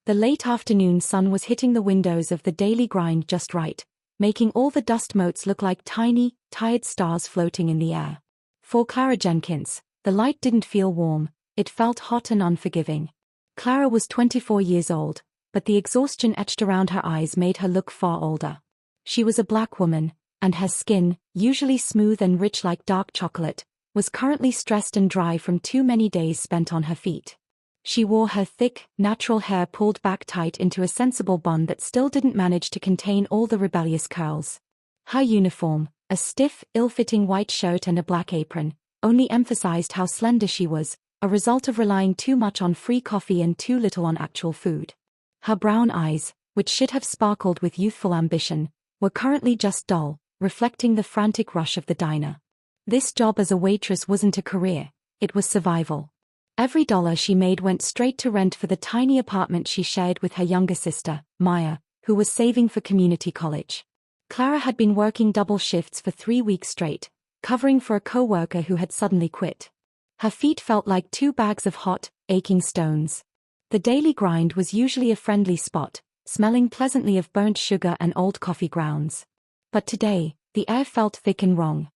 The late afternoon sun was hitting the windows of the daily grind just right, making all the dust motes look like tiny, tired stars floating in the air. For Clara Jenkins, the light didn't feel warm, it felt hot and unforgiving. Clara was 24 years old, but the exhaustion etched around her eyes made her look far older. She was a black woman, and her skin, usually smooth and rich like dark chocolate, was currently stressed and dry from too many days spent on her feet. She wore her thick, natural hair pulled back tight into a sensible bun that still didn't manage to contain all the rebellious curls. Her uniform, a stiff, ill-fitting white shirt and a black apron, only emphasized how slender she was, a result of relying too much on free coffee and too little on actual food. Her brown eyes, which should have sparkled with youthful ambition, were currently just dull, reflecting the frantic rush of the diner. This job as a waitress wasn't a career, it was survival. Every dollar she made went straight to rent for the tiny apartment she shared with her younger sister, Maya, who was saving for community college. Clara had been working double shifts for 3 weeks straight, covering for a co-worker who had suddenly quit. Her feet felt like 2 bags of hot, aching stones. The daily grind was usually a friendly spot, smelling pleasantly of burnt sugar and old coffee grounds. But today, the air felt thick and wrong.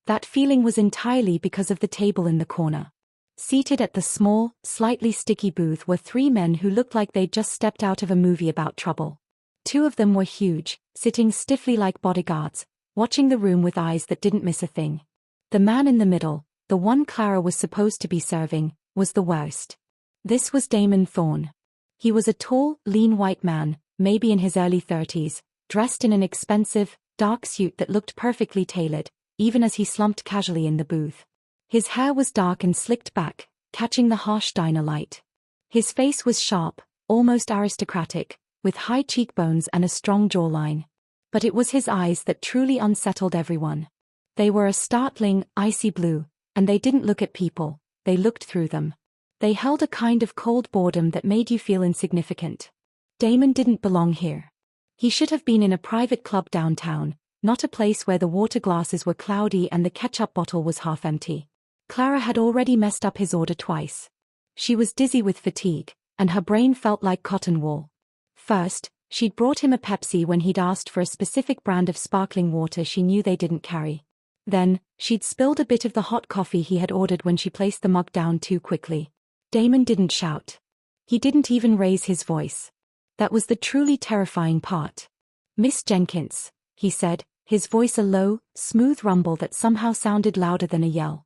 That feeling was entirely because of the table in the corner. Seated at the small, slightly sticky booth were 3 men who looked like they'd just stepped out of a movie about trouble. 2 of them were huge, sitting stiffly like bodyguards, watching the room with eyes that didn't miss a thing. The man in the middle, the one Clara was supposed to be serving, was the worst. This was Damon Thorne. He was a tall, lean white man, maybe in his early 30s, dressed in an expensive, dark suit that looked perfectly tailored, even as he slumped casually in the booth. His hair was dark and slicked back, catching the harsh diner light. His face was sharp, almost aristocratic, with high cheekbones and a strong jawline. But it was his eyes that truly unsettled everyone. They were a startling, icy blue, and they didn't look at people, they looked through them. They held a kind of cold boredom that made you feel insignificant. Damon didn't belong here. He should have been in a private club downtown, not a place where the water glasses were cloudy and the ketchup bottle was half empty. Clara had already messed up his order twice. She was dizzy with fatigue, and her brain felt like cotton wool. First, she'd brought him a Pepsi when he'd asked for a specific brand of sparkling water she knew they didn't carry. Then, she'd spilled a bit of the hot coffee he had ordered when she placed the mug down too quickly. Damon didn't shout. He didn't even raise his voice. That was the truly terrifying part. "Miss Jenkins," he said, his voice a low, smooth rumble that somehow sounded louder than a yell.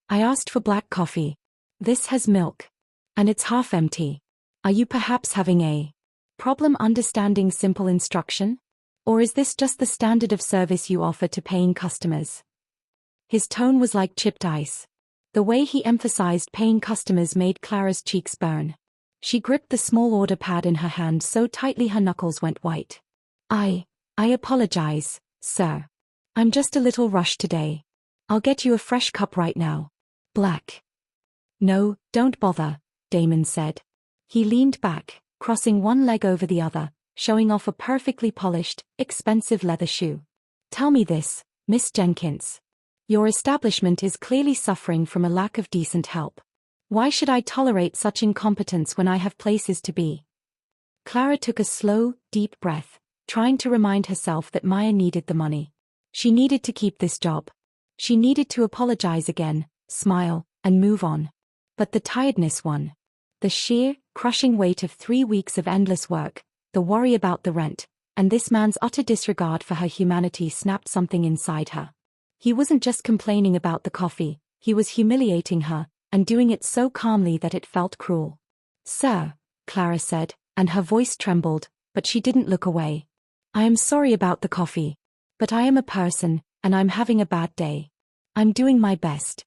"I asked for black coffee. This has milk. And it's half empty. Are you perhaps having a problem understanding simple instruction? Or is this just the standard of service you offer to paying customers?" His tone was like chipped ice. The way he emphasized paying customers made Clara's cheeks burn. She gripped the small order pad in her hand so tightly her knuckles went white. I apologize, sir. I'm just a little rushed today. I'll get you a fresh cup right now. Black." "No, don't bother," Damon said. He leaned back, crossing one leg over the other, showing off a perfectly polished, expensive leather shoe. "Tell me this, Miss Jenkins. Your establishment is clearly suffering from a lack of decent help. Why should I tolerate such incompetence when I have places to be?" Clara took a slow, deep breath, trying to remind herself that Maya needed the money. She needed to keep this job. She needed to apologize again, smile, and move on. But the tiredness won. The sheer, crushing weight of 3 weeks of endless work, the worry about the rent, and this man's utter disregard for her humanity snapped something inside her. He wasn't just complaining about the coffee, he was humiliating her, and doing it so calmly that it felt cruel. "Sir," Clara said, and her voice trembled, but she didn't look away. "I am sorry about the coffee. But I am a person, and I'm having a bad day. I'm doing my best."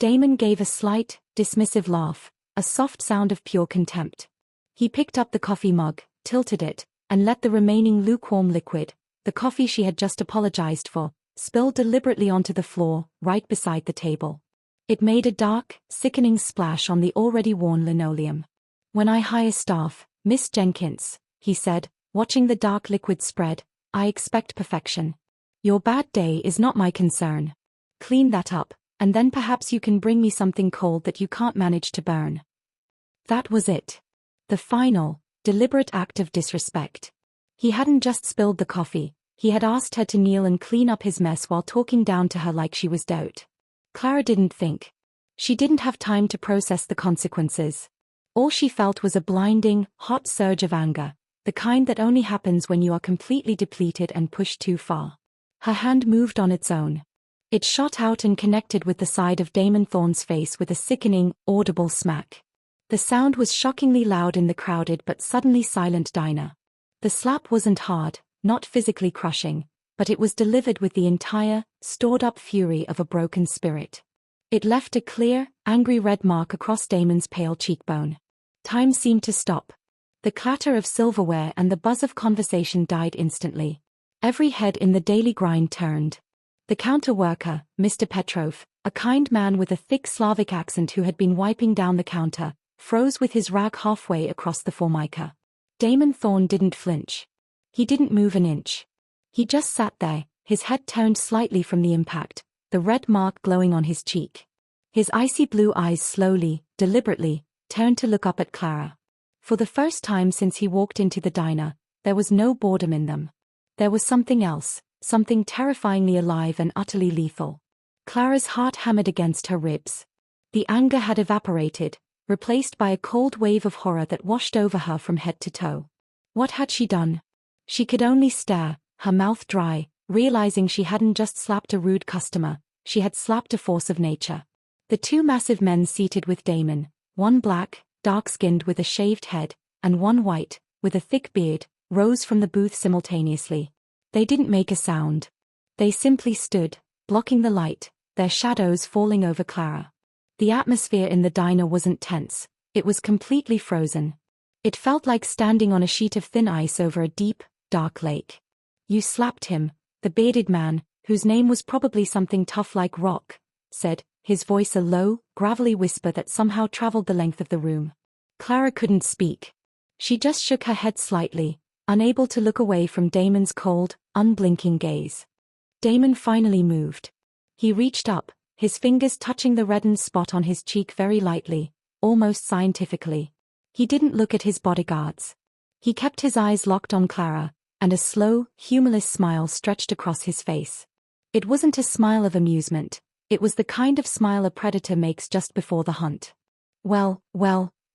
Damon gave a slight, dismissive laugh, a soft sound of pure contempt. He picked up the coffee mug, tilted it, and let the remaining lukewarm liquid, the coffee she had just apologized for, spill deliberately onto the floor, right beside the table. It made a dark, sickening splash on the already worn linoleum. "When I hire staff, Miss Jenkins," he said, watching the dark liquid spread, "I expect perfection. Your bad day is not my concern. Clean that up, and then perhaps you can bring me something cold that you can't manage to burn." That was it. The final, deliberate act of disrespect. He hadn't just spilled the coffee, he had asked her to kneel and clean up his mess while talking down to her like she was dote. Clara didn't think. She didn't have time to process the consequences. All she felt was a blinding, hot surge of anger, the kind that only happens when you are completely depleted and pushed too far. Her hand moved on its own. It shot out and connected with the side of Damon Thorne's face with a sickening, audible smack. The sound was shockingly loud in the crowded but suddenly silent diner. The slap wasn't hard, not physically crushing, but it was delivered with the entire, stored-up fury of a broken spirit. It left a clear, angry red mark across Damon's pale cheekbone. Time seemed to stop. The clatter of silverware and the buzz of conversation died instantly. Every head in the daily grind turned. The counter worker, Mr. Petrov, a kind man with a thick Slavic accent who had been wiping down the counter, froze with his rag halfway across the formica. Damon Thorne didn't flinch. He didn't move an inch. He just sat there, his head turned slightly from the impact, the red mark glowing on his cheek. His icy blue eyes slowly, deliberately, turned to look up at Clara. For the first time since he walked into the diner, there was no boredom in them. There was something else, something terrifyingly alive and utterly lethal. Clara's heart hammered against her ribs. The anger had evaporated, replaced by a cold wave of horror that washed over her from head to toe. What had she done? She could only stare, her mouth dry, realizing she hadn't just slapped a rude customer, she had slapped a force of nature. The two massive men seated with Damon, one black, dark-skinned with a shaved head, and one white, with a thick beard, rose from the booth simultaneously. They didn't make a sound. They simply stood, blocking the light, their shadows falling over Clara. The atmosphere in the diner wasn't tense, it was completely frozen. It felt like standing on a sheet of thin ice over a deep, dark lake. You slapped him, the bearded man, whose name was probably something tough like rock, said, his voice a low, gravelly whisper that somehow traveled the length of the room. Clara couldn't speak. She just shook her head slightly, unable to look away from Damon's cold, unblinking gaze. Damon finally moved. He reached up, his fingers touching the reddened spot on his cheek very lightly, almost scientifically. He didn't look at his bodyguards. He kept his eyes locked on Clara, and a slow, humorless smile stretched across his face. It wasn't a smile of amusement, it was the kind of smile a predator makes just before the hunt. Well,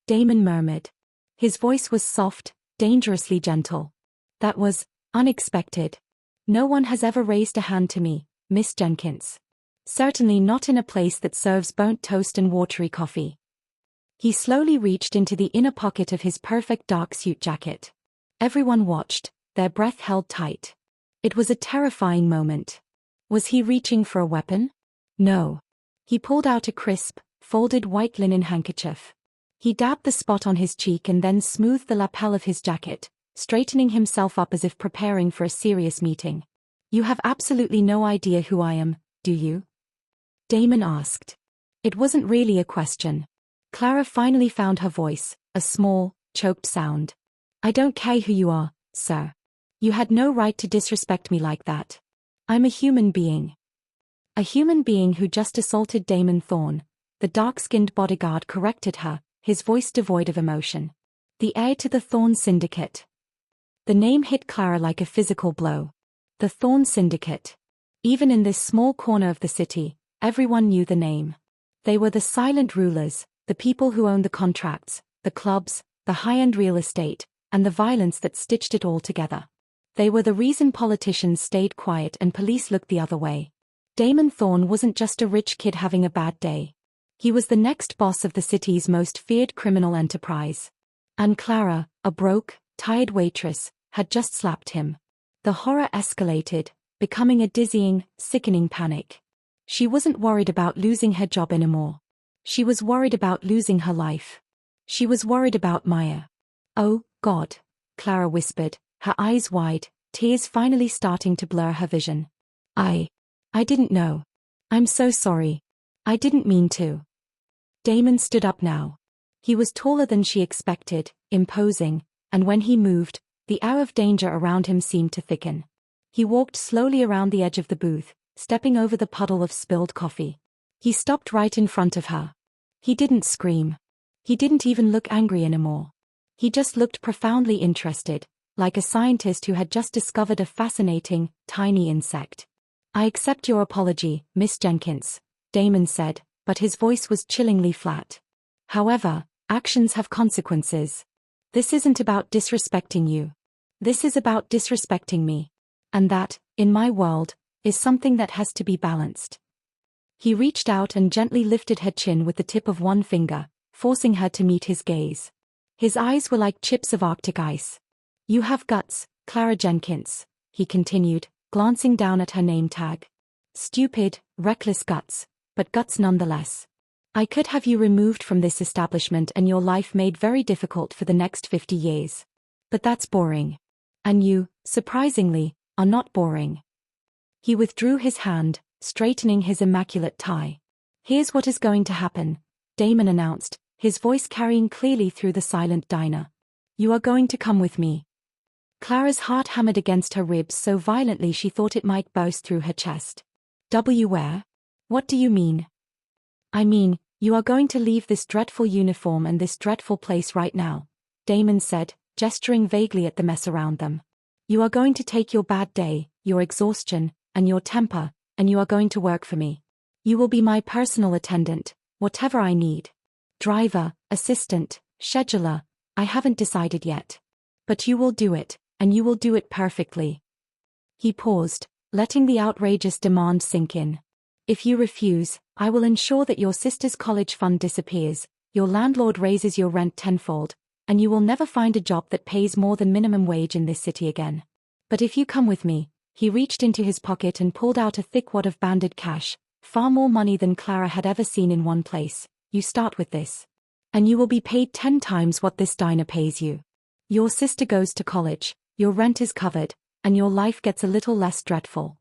Damon murmured. His voice was soft, dangerously gentle. That was unexpected. No one has ever raised a hand to me, Miss Jenkins. Certainly not in a place that serves burnt toast and watery coffee. He slowly reached into the inner pocket of his perfect dark suit jacket. Everyone watched, their breath held tight. It was a terrifying moment. Was he reaching for a weapon? No. He pulled out a crisp, folded white linen handkerchief. He dabbed the spot on his cheek and then smoothed the lapel of his jacket, straightening himself up as if preparing for a serious meeting. You have absolutely no idea who I am, do you? Damon asked. It wasn't really a question. Clara finally found her voice, a small, choked sound. I don't care who you are, sir. You had no right to disrespect me like that. I'm a human being. A human being who just assaulted Damon Thorne, the dark-skinned bodyguard corrected her, his voice devoid of emotion. The heir to the Thorne Syndicate. The name hit Clara like a physical blow. The Thorne Syndicate. Even in this small corner of the city, everyone knew the name. They were the silent rulers, the people who owned the contracts, the clubs, the high-end real estate, and the violence that stitched it all together. They were the reason politicians stayed quiet and police looked the other way. Damon Thorne wasn't just a rich kid having a bad day. He was the next boss of the city's most feared criminal enterprise. And Clara, a broke, tired waitress, had just slapped him. The horror escalated, becoming a dizzying, sickening panic. She wasn't worried about losing her job anymore. She was worried about losing her life. She was worried about Maya. Oh, God, Clara whispered, her eyes wide, tears finally starting to blur her vision. I didn't know. I'm so sorry. I didn't mean to. Damon stood up now. He was taller than she expected, imposing, and when he moved, the air of danger around him seemed to thicken. He walked slowly around the edge of the booth, stepping over the puddle of spilled coffee. He stopped right in front of her. He didn't scream. He didn't even look angry anymore. He just looked profoundly interested, like a scientist who had just discovered a fascinating, tiny insect. I accept your apology, Miss Jenkins, Damon said, but his voice was chillingly flat. However, actions have consequences. This isn't about disrespecting you. This is about disrespecting me. And that, in my world, is something that has to be balanced. He reached out and gently lifted her chin with the tip of one finger, forcing her to meet his gaze. His eyes were like chips of Arctic ice. You have guts, Clara Jenkins, he continued, glancing down at her name tag. Stupid, reckless guts, but guts nonetheless. I could have you removed from this establishment and your life made very difficult for the next 50 years. But that's boring. And you, surprisingly, are not boring. He withdrew his hand, straightening his immaculate tie. Here's what is going to happen, Damon announced, his voice carrying clearly through the silent diner. You are going to come with me. Clara's heart hammered against her ribs so violently she thought it might burst through her chest. Where? What do you mean? I mean, you are going to leave this dreadful uniform and this dreadful place right now, Damon said, gesturing vaguely at the mess around them. You are going to take your bad day, your exhaustion, and your temper, and you are going to work for me. You will be my personal attendant, whatever I need. Driver, assistant, scheduler, I haven't decided yet. But you will do it, and you will do it perfectly. He paused, letting the outrageous demand sink in. If you refuse, I will ensure that your sister's college fund disappears, your landlord raises your rent tenfold, and you will never find a job that pays more than minimum wage in this city again. But if you come with me, he reached into his pocket and pulled out a thick wad of banded cash, far more money than Clara had ever seen in one place. You start with this. And you will be paid 10 times what this diner pays you. Your sister goes to college, your rent is covered, and your life gets a little less dreadful.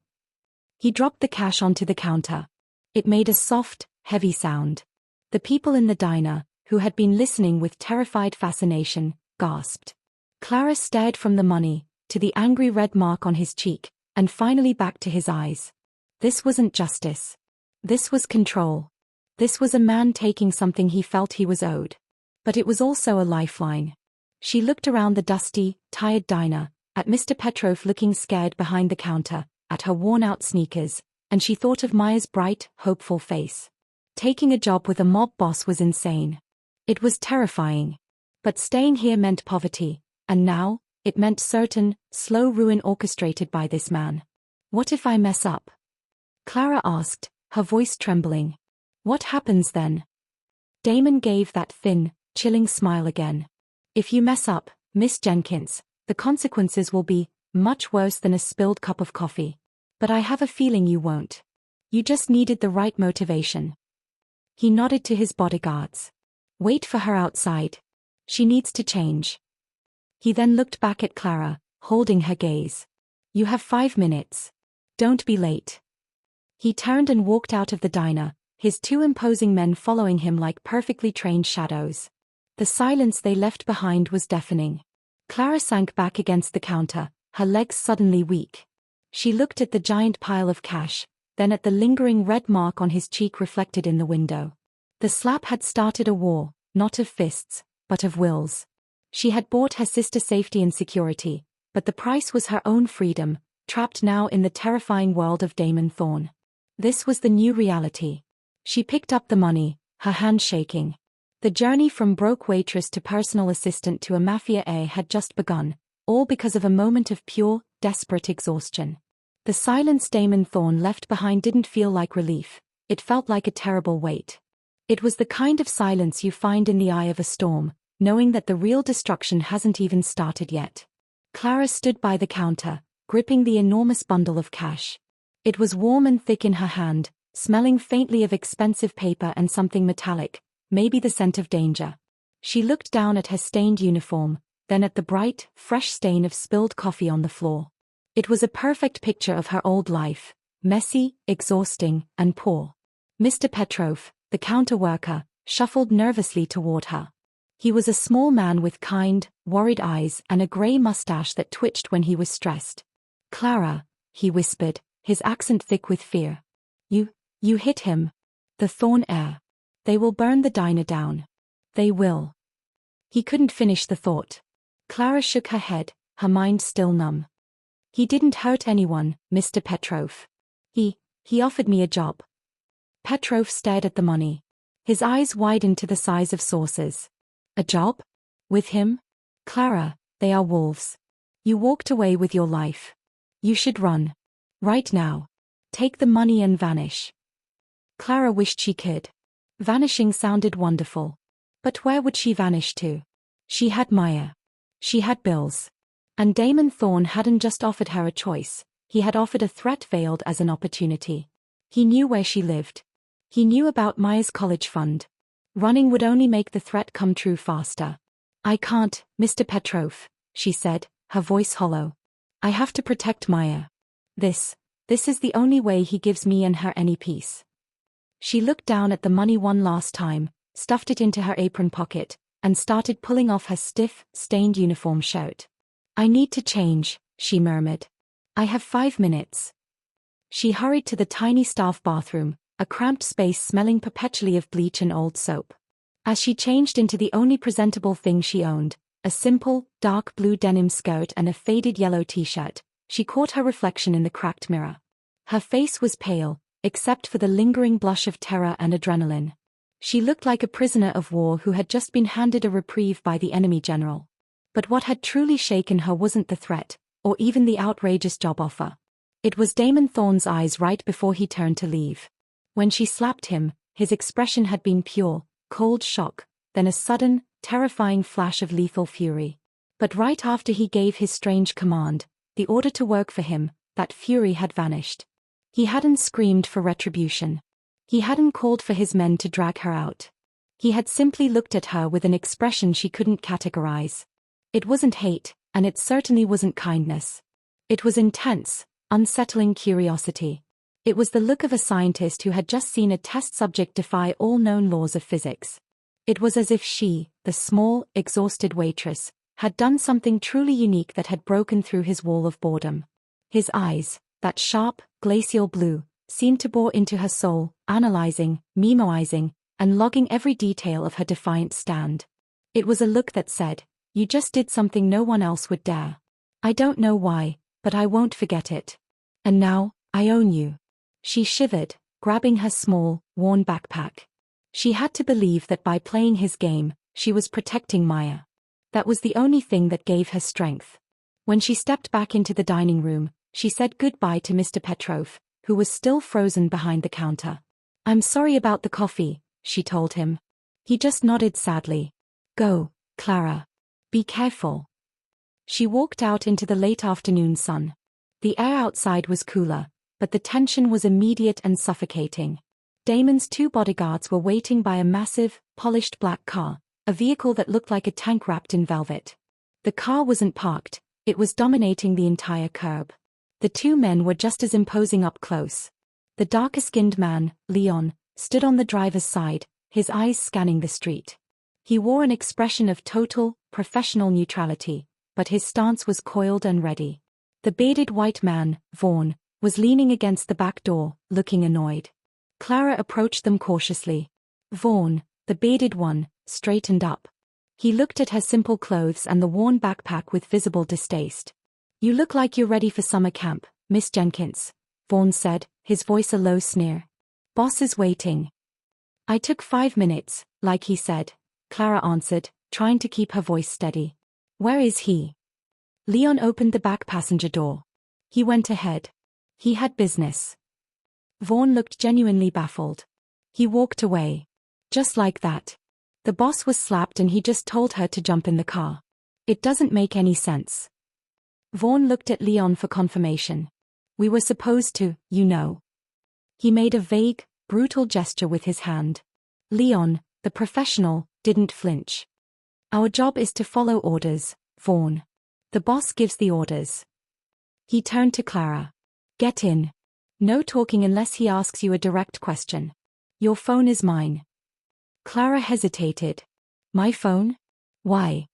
He dropped the cash onto the counter. It made a soft, heavy sound. The people in the diner, who had been listening with terrified fascination, gasped. Clara stared from the money, to the angry red mark on his cheek, and finally back to his eyes. This wasn't justice. This was control. This was a man taking something he felt he was owed. But it was also a lifeline. She looked around the dusty, tired diner, at Mr. Petrov looking scared behind the counter, at her worn-out sneakers, and she thought of Maya's bright, hopeful face. Taking a job with a mob boss was insane. It was terrifying. But staying here meant poverty, and now, it meant certain, slow ruin orchestrated by this man. What if I mess up? Clara asked, her voice trembling. What happens then? Damon gave that thin, chilling smile again. If you mess up, Miss Jenkins, the consequences will be much worse than a spilled cup of coffee. But I have a feeling you won't. You just needed the right motivation. He nodded to his bodyguards. Wait for her outside. She needs to change. He then looked back at Clara, holding her gaze. You have 5 minutes. Don't be late. He turned and walked out of the diner, his 2 imposing men following him like perfectly trained shadows. The silence they left behind was deafening. Clara sank back against the counter, her legs suddenly weak. She looked at the giant pile of cash, then at the lingering red mark on his cheek reflected in the window. The slap had started a war, not of fists, but of wills. She had bought her sister safety and security, but the price was her own freedom, trapped now in the terrifying world of Damon Thorne. This was the new reality. She picked up the money, her hand shaking. The journey from broke waitress to personal assistant to a Mafia heir had just begun, all because of a moment of pure, desperate exhaustion. The silence Damon Thorne left behind didn't feel like relief, it felt like a terrible weight. It was the kind of silence you find in the eye of a storm, knowing that the real destruction hasn't even started yet. Clara stood by the counter, gripping the enormous bundle of cash. It was warm and thick in her hand, smelling faintly of expensive paper and something metallic, maybe the scent of danger. She looked down at her stained uniform, then at the bright, fresh stain of spilled coffee on the floor. It was a perfect picture of her old life, messy, exhausting, and poor. Mr. Petrov, the counter worker, shuffled nervously toward her. He was a small man with kind, worried eyes and a gray mustache that twitched when he was stressed. Clara, he whispered, his accent thick with fear. You hit him. The Thorne heir. They will burn the diner down. They will. He couldn't finish the thought. Clara shook her head, her mind still numb. He didn't hurt anyone, Mr. Petrov. He offered me a job. Petrov stared at the money. His eyes widened to the size of saucers. A job? With him? Clara, they are wolves. You walked away with your life. You should run. Right now. Take the money and vanish. Clara wished she could. Vanishing sounded wonderful. But where would she vanish to? She had Maya. She had bills. And Damon Thorne hadn't just offered her a choice, he had offered a threat veiled as an opportunity. He knew where she lived. He knew about Maya's college fund. Running would only make the threat come true faster. I can't, Mr. Petrov, she said, her voice hollow. I have to protect Maya. This is the only way he gives me and her any peace. She looked down at the money one last time, stuffed it into her apron pocket, and started pulling off her stiff, stained uniform shirt. I need to change, she murmured. I have 5 minutes. She hurried to the tiny staff bathroom, a cramped space smelling perpetually of bleach and old soap. As she changed into the only presentable thing she owned, a simple, dark blue denim skirt and a faded yellow t-shirt, she caught her reflection in the cracked mirror. Her face was pale, except for the lingering blush of terror and adrenaline. She looked like a prisoner of war who had just been handed a reprieve by the enemy general. But what had truly shaken her wasn't the threat, or even the outrageous job offer. It was Damon Thorne's eyes right before he turned to leave. When she slapped him, his expression had been pure, cold shock, then a sudden, terrifying flash of lethal fury. But right after he gave his strange command, the order to work for him, that fury had vanished. He hadn't screamed for retribution. He hadn't called for his men to drag her out. He had simply looked at her with an expression she couldn't categorize. It wasn't hate, and it certainly wasn't kindness. It was intense, unsettling curiosity. It was the look of a scientist who had just seen a test subject defy all known laws of physics. It was as if she, the small, exhausted waitress, had done something truly unique that had broken through his wall of boredom. His eyes, that sharp, glacial blue, seemed to bore into her soul, analyzing, memoizing, and logging every detail of her defiant stand. It was a look that said, "You just did something no one else would dare. I don't know why, but I won't forget it. And now, I own you." She shivered, grabbing her small, worn backpack. She had to believe that by playing his game, she was protecting Maya. That was the only thing that gave her strength. When she stepped back into the dining room, she said goodbye to Mr. Petrov, who was still frozen behind the counter. "I'm sorry about the coffee," she told him. He just nodded sadly. "Go, Clara. Be careful." She walked out into the late afternoon sun. The air outside was cooler, but the tension was immediate and suffocating. Damon's 2 bodyguards were waiting by a massive, polished black car, a vehicle that looked like a tank wrapped in velvet. The car wasn't parked, it was dominating the entire curb. The 2 men were just as imposing up close. The darker-skinned man, Leon, stood on the driver's side, his eyes scanning the street. He wore an expression of total, professional neutrality, but his stance was coiled and ready. The bearded white man, Vaughn, was leaning against the back door, looking annoyed. Clara approached them cautiously. Vaughn, the bearded one, straightened up. He looked at her simple clothes and the worn backpack with visible distaste. "You look like you're ready for summer camp, Miss Jenkins," Vaughn said, his voice a low sneer. "Boss is waiting." "I took 5 minutes, like he said," Clara answered, trying to keep her voice steady. "Where is he?" Leon opened the back passenger door. He went ahead. He had business. Vaughn looked genuinely baffled. He walked away. Just like that. The boss was slapped and he just told her to jump in the car. It doesn't make any sense. Vaughn looked at Leon for confirmation. "We were supposed to, you know." He made a vague, brutal gesture with his hand. Leon, the professional, didn't flinch. "Our job is to follow orders, Vaughn. The boss gives the orders." He turned to Clara. "Get in. No talking unless he asks you a direct question. Your phone is mine." Clara hesitated. "My phone? Why?"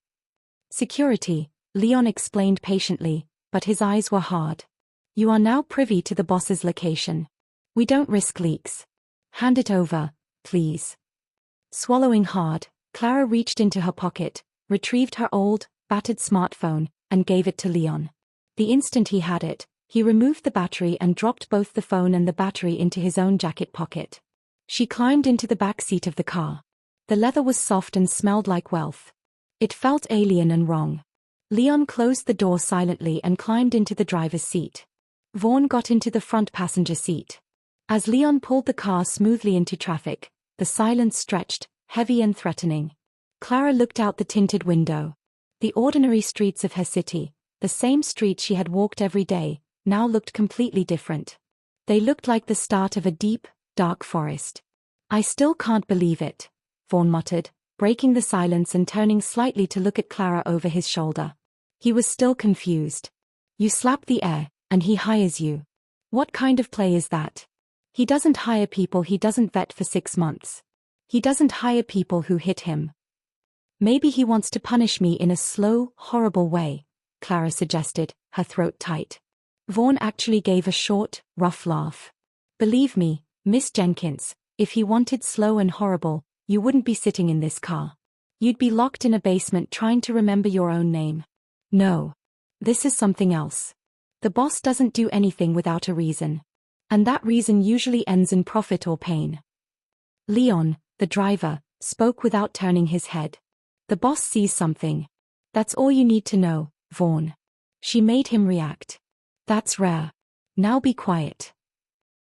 "Security," Leon explained patiently, but his eyes were hard. "You are now privy to the boss's location. We don't risk leaks. Hand it over, please." Swallowing hard, Clara reached into her pocket, retrieved her old, battered smartphone, and gave it to Leon. The instant he had it, he removed the battery and dropped both the phone and the battery into his own jacket pocket. She climbed into the back seat of the car. The leather was soft and smelled like wealth. It felt alien and wrong. Leon closed the door silently and climbed into the driver's seat. Vaughn got into the front passenger seat. As Leon pulled the car smoothly into traffic, the silence stretched, heavy and threatening. Clara looked out the tinted window. The ordinary streets of her city, the same streets she had walked every day, now looked completely different. They looked like the start of a deep, dark forest. "I still can't believe it," Vaughn muttered, breaking the silence and turning slightly to look at Clara over his shoulder. He was still confused. "You slap the air, and he hires you. What kind of play is that? He doesn't hire people he doesn't vet for 6 months. He doesn't hire people who hit him." "Maybe he wants to punish me in a slow, horrible way," Clara suggested, her throat tight. Vaughn actually gave a short, rough laugh. "Believe me, Miss Jenkins, if he wanted slow and horrible, you wouldn't be sitting in this car. You'd be locked in a basement trying to remember your own name. No. This is something else. The boss doesn't do anything without a reason. And that reason usually ends in profit or pain." Leon, the driver, spoke without turning his head. "The boss sees something. That's all you need to know, Vaughn." She made him react. "That's rare. Now be quiet."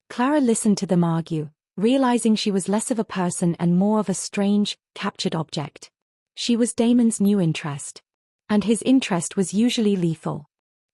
Clara listened to them argue, realizing she was less of a person and more of a strange, captured object. She was Damon's new interest. And his interest was usually lethal.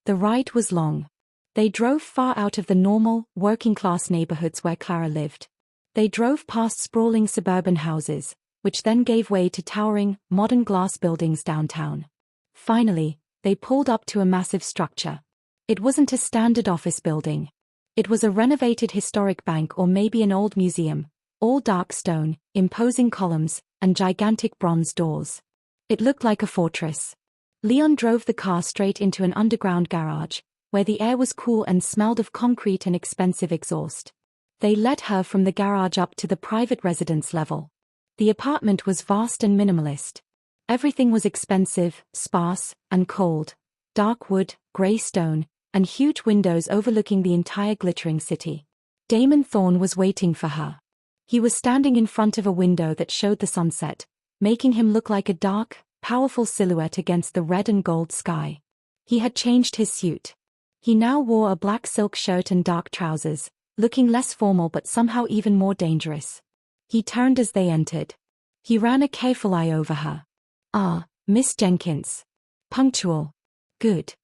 The ride was long. They drove far out of the normal, working-class neighborhoods where Clara lived. They drove past sprawling suburban houses, which then gave way to towering, modern glass buildings downtown. Finally, they pulled up to a massive structure. It wasn't a standard office building. It was a renovated historic bank or maybe an old museum, all dark stone, imposing columns, and gigantic bronze doors. It looked like a fortress. Leon drove the car straight into an underground garage, where the air was cool and smelled of concrete and expensive exhaust. They led her from the garage up to the private residence level. The apartment was vast and minimalist. Everything was expensive, sparse, and cold. Dark wood, gray stone, and huge windows overlooking the entire glittering city. Damon Thorne was waiting for her. He was standing in front of a window that showed the sunset, making him look like a dark, powerful silhouette against the red and gold sky. He had changed his suit. He now wore a black silk shirt and dark trousers, looking less formal but somehow even more dangerous. He turned as they entered. He ran a careful eye over her. "Ah, Miss Jenkins. Punctual. Good."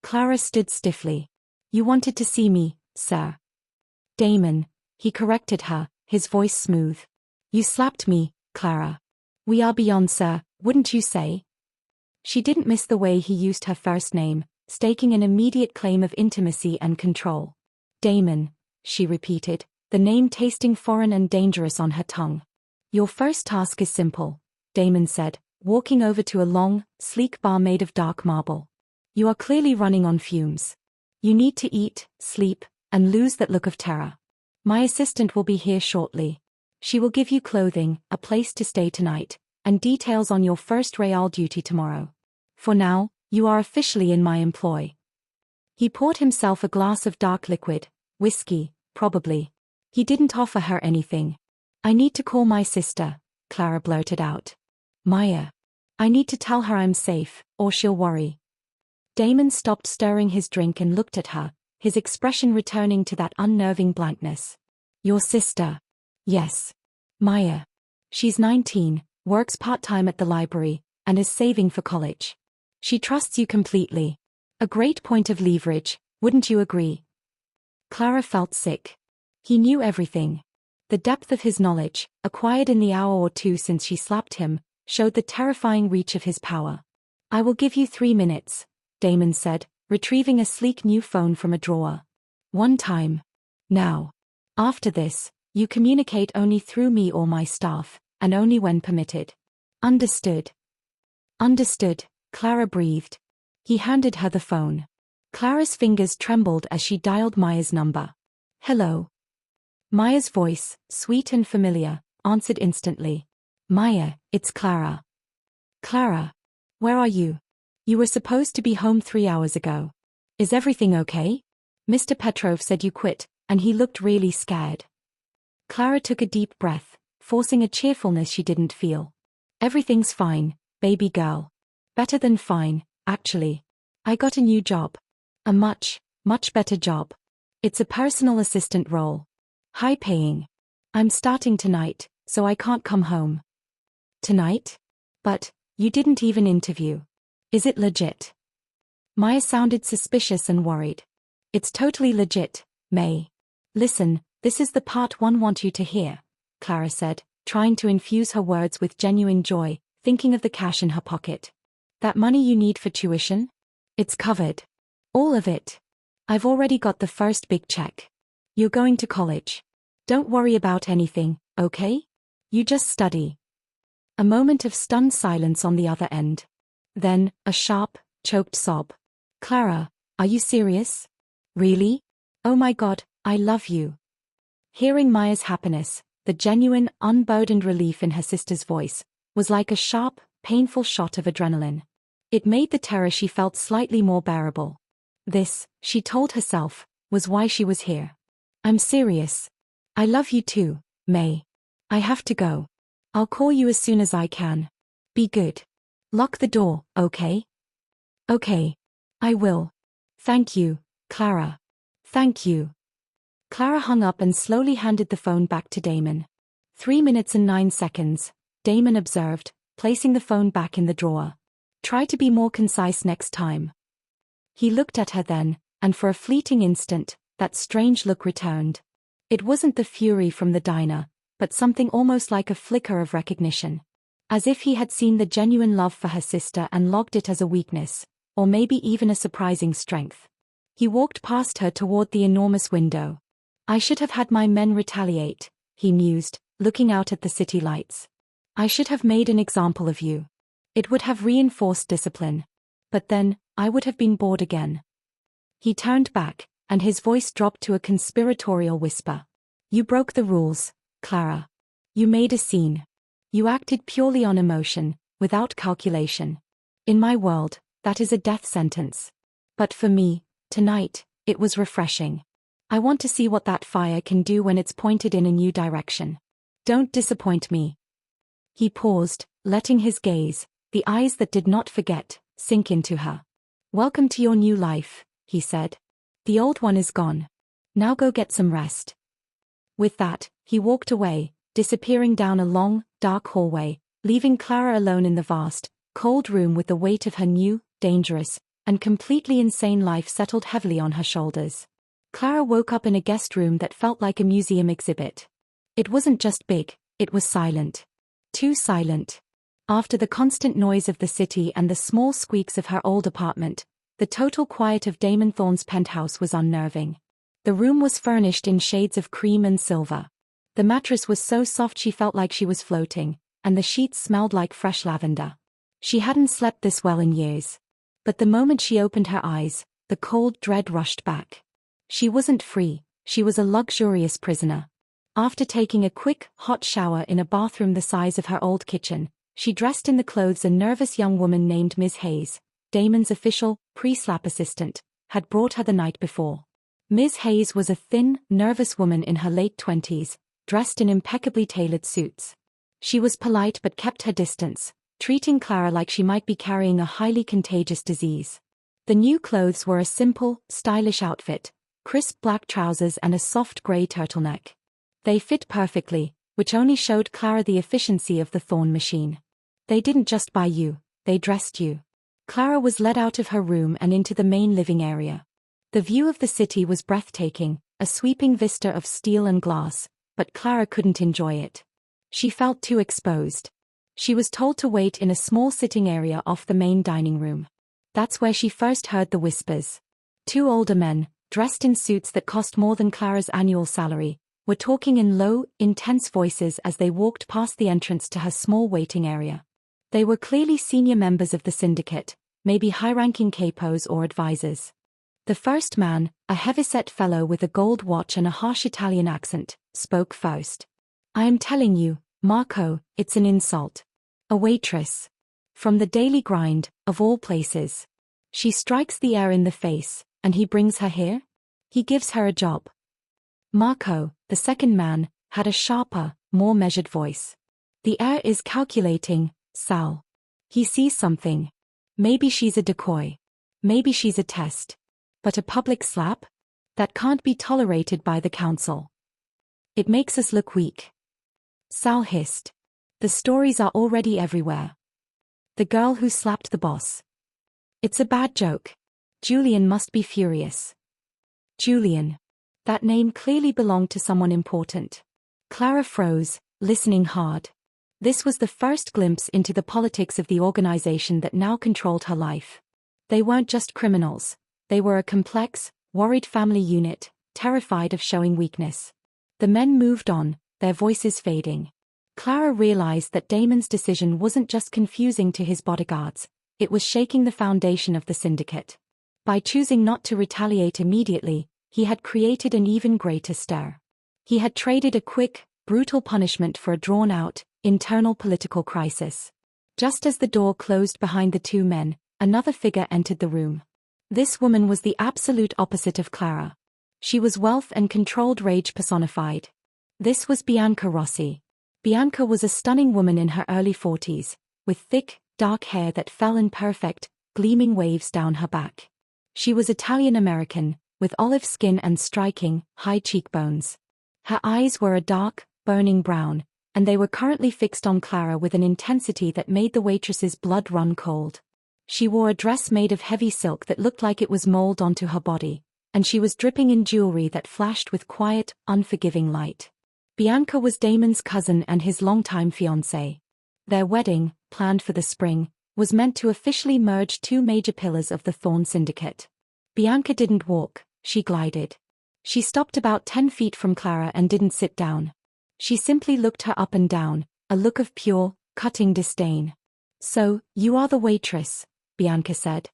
Clara stood stiffly. "You wanted to see me, sir." "Damon," he corrected her, his voice smooth. "You slapped me, Clara. We are beyond sir, wouldn't you say?" She didn't miss the way he used her first name, staking an immediate claim of intimacy and control. "Damon," she repeated, the name tasting foreign and dangerous on her tongue. "Your first task is simple," Damon said, walking over to a long, sleek bar made of dark marble. "You are clearly running on fumes. You need to eat, sleep, and lose that look of terror. My assistant will be here shortly. She will give you clothing, a place to stay tonight, and details on your first Real duty tomorrow. For now, you are officially in my employ." He poured himself a glass of dark liquid, whiskey, probably. He didn't offer her anything. "I need to call my sister," Clara blurted out. "Maya. I need to tell her I'm safe, or she'll worry." Damon stopped stirring his drink and looked at her, his expression returning to that unnerving blankness. "Your sister?" "Yes. Maya. She's 19, works part-time at the library, and is saving for college. She trusts you completely. A great point of leverage, wouldn't you agree?" Clara felt sick. He knew everything. The depth of his knowledge, acquired in the hour or two since she slapped him, showed the terrifying reach of his power. "I will give you 3 minutes," Damon said, retrieving a sleek new phone from a drawer. "One time. Now. After this, you communicate only through me or my staff, and only when permitted." "Understood." "Understood," Clara breathed. He handed her the phone. Clara's fingers trembled as she dialed Maya's number. "Hello." Maya's voice, sweet and familiar, answered instantly. "Maya, it's Clara." "Clara." Where are you? You were supposed to be home 3 hours ago. Is everything okay? Mr. Petrov said you quit, and he looked really scared. Clara took a deep breath, forcing a cheerfulness she didn't feel. Everything's fine, baby girl. Better than fine, actually. I got a new job. A much, much better job. It's a personal assistant role. High paying. I'm starting tonight, so I can't come home. Tonight? But, you didn't even interview. Is it legit? Maya sounded suspicious and worried. It's totally legit, May. Listen, this is the part one want you to hear, Clara said, trying to infuse her words with genuine joy, thinking of the cash in her pocket. That money you need for tuition? It's covered. All of it. I've already got the first big check. You're going to college. Don't worry about anything, okay? You just study. A moment of stunned silence on the other end. Then, a sharp, choked sob. Clara, are you serious? Really? Oh my God, I love you. Hearing Maya's happiness, the genuine, unburdened relief in her sister's voice, was like a sharp, painful shot of adrenaline. It made the terror she felt slightly more bearable. This, she told herself, was why she was here. I'm serious. I love you too, May. I have to go. I'll call you as soon as I can. Be good. Lock the door, okay? Okay. I will. Thank you, Clara. Thank you. Clara hung up and slowly handed the phone back to Damon. 3 minutes and 9 seconds, Damon observed, placing the phone back in the drawer. Try to be more concise next time. He looked at her then, and for a fleeting instant, that strange look returned. It wasn't the fury from the diner, but something almost like a flicker of recognition. As if he had seen the genuine love for her sister and logged it as a weakness, or maybe even a surprising strength. He walked past her toward the enormous window. I should have had my men retaliate, he mused, looking out at the city lights. I should have made an example of you. It would have reinforced discipline. But then, I would have been bored again. He turned back, and his voice dropped to a conspiratorial whisper. You broke the rules, Clara. You made a scene. You acted purely on emotion, without calculation. In my world, that is a death sentence. But for me, tonight, it was refreshing. I want to see what that fire can do when it's pointed in a new direction. Don't disappoint me. He paused, letting his gaze, the eyes that did not forget, sink into her. Welcome to your new life, he said. The old one is gone. Now go get some rest. With that, he walked away, disappearing down a long, dark hallway, leaving Clara alone in the vast, cold room with the weight of her new, dangerous, and completely insane life settled heavily on her shoulders. Clara woke up in a guest room that felt like a museum exhibit. It wasn't just big, it was silent. Too silent. After the constant noise of the city and the small squeaks of her old apartment, the total quiet of Damon Thorne's penthouse was unnerving. The room was furnished in shades of cream and silver. The mattress was so soft she felt like she was floating, and the sheets smelled like fresh lavender. She hadn't slept this well in years. But the moment she opened her eyes, the cold dread rushed back. She wasn't free, she was a luxurious prisoner. After taking a quick, hot shower in a bathroom the size of her old kitchen, she dressed in the clothes a nervous young woman named Ms. Hayes, Damon's official, pre-slap assistant, had brought her the night before. Ms. Hayes was a thin, nervous woman in her late 20s, dressed in impeccably tailored suits. She was polite but kept her distance, treating Clara like she might be carrying a highly contagious disease. The new clothes were a simple, stylish outfit, crisp black trousers and a soft grey turtleneck. They fit perfectly, which only showed Clara the efficiency of the Thorne machine. They didn't just buy you, they dressed you. Clara was led out of her room and into the main living area. The view of the city was breathtaking, a sweeping vista of steel and glass, but Clara couldn't enjoy it. She felt too exposed. She was told to wait in a small sitting area off the main dining room. That's where she first heard the whispers. Two older men, dressed in suits that cost more than Clara's annual salary, were talking in low, intense voices as they walked past the entrance to her small waiting area. They were clearly senior members of the syndicate, maybe high-ranking capos or advisors. The first man, a heavyset fellow with a gold watch and a harsh Italian accent, spoke first. I am telling you, Marco, it's an insult. A waitress. From the daily grind, of all places. She strikes the air in the face, and he brings her here? He gives her a job. Marco, the second man, had a sharper, more measured voice. The air is calculating, Sal. He sees something. Maybe she's a decoy. Maybe she's a test. But a public slap? That can't be tolerated by the council. It makes us look weak. Sal hissed. The stories are already everywhere. The girl who slapped the boss. It's a bad joke. Julian must be furious. Julian. That name clearly belonged to someone important. Clara froze, listening hard. This was the first glimpse into the politics of the organization that now controlled her life. They weren't just criminals. They were a complex, worried family unit, terrified of showing weakness. The men moved on, their voices fading. Clara realized that Damon's decision wasn't just confusing to his bodyguards, it was shaking the foundation of the syndicate. By choosing not to retaliate immediately, he had created an even greater stir. He had traded a quick, brutal punishment for a drawn-out, internal political crisis. Just as the door closed behind the two men, another figure entered the room. This woman was the absolute opposite of Clara. She was wealth and controlled rage personified. This was Bianca Rossi. Bianca was a stunning woman in her early 40s, with thick, dark hair that fell in perfect, gleaming waves down her back. She was Italian-American, with olive skin and striking, high cheekbones. Her eyes were a dark, burning brown, and they were currently fixed on Clara with an intensity that made the waitress's blood run cold. She wore a dress made of heavy silk that looked like it was molded onto her body, and she was dripping in jewelry that flashed with quiet, unforgiving light. Bianca was Damon's cousin and his longtime fiancé. Their wedding, planned for the spring, was meant to officially merge two major pillars of the Thorn Syndicate. Bianca didn't walk, she glided. She stopped about 10 feet from Clara and didn't sit down. She simply looked her up and down, a look of pure, cutting disdain. "So, you are the waitress," Bianca said.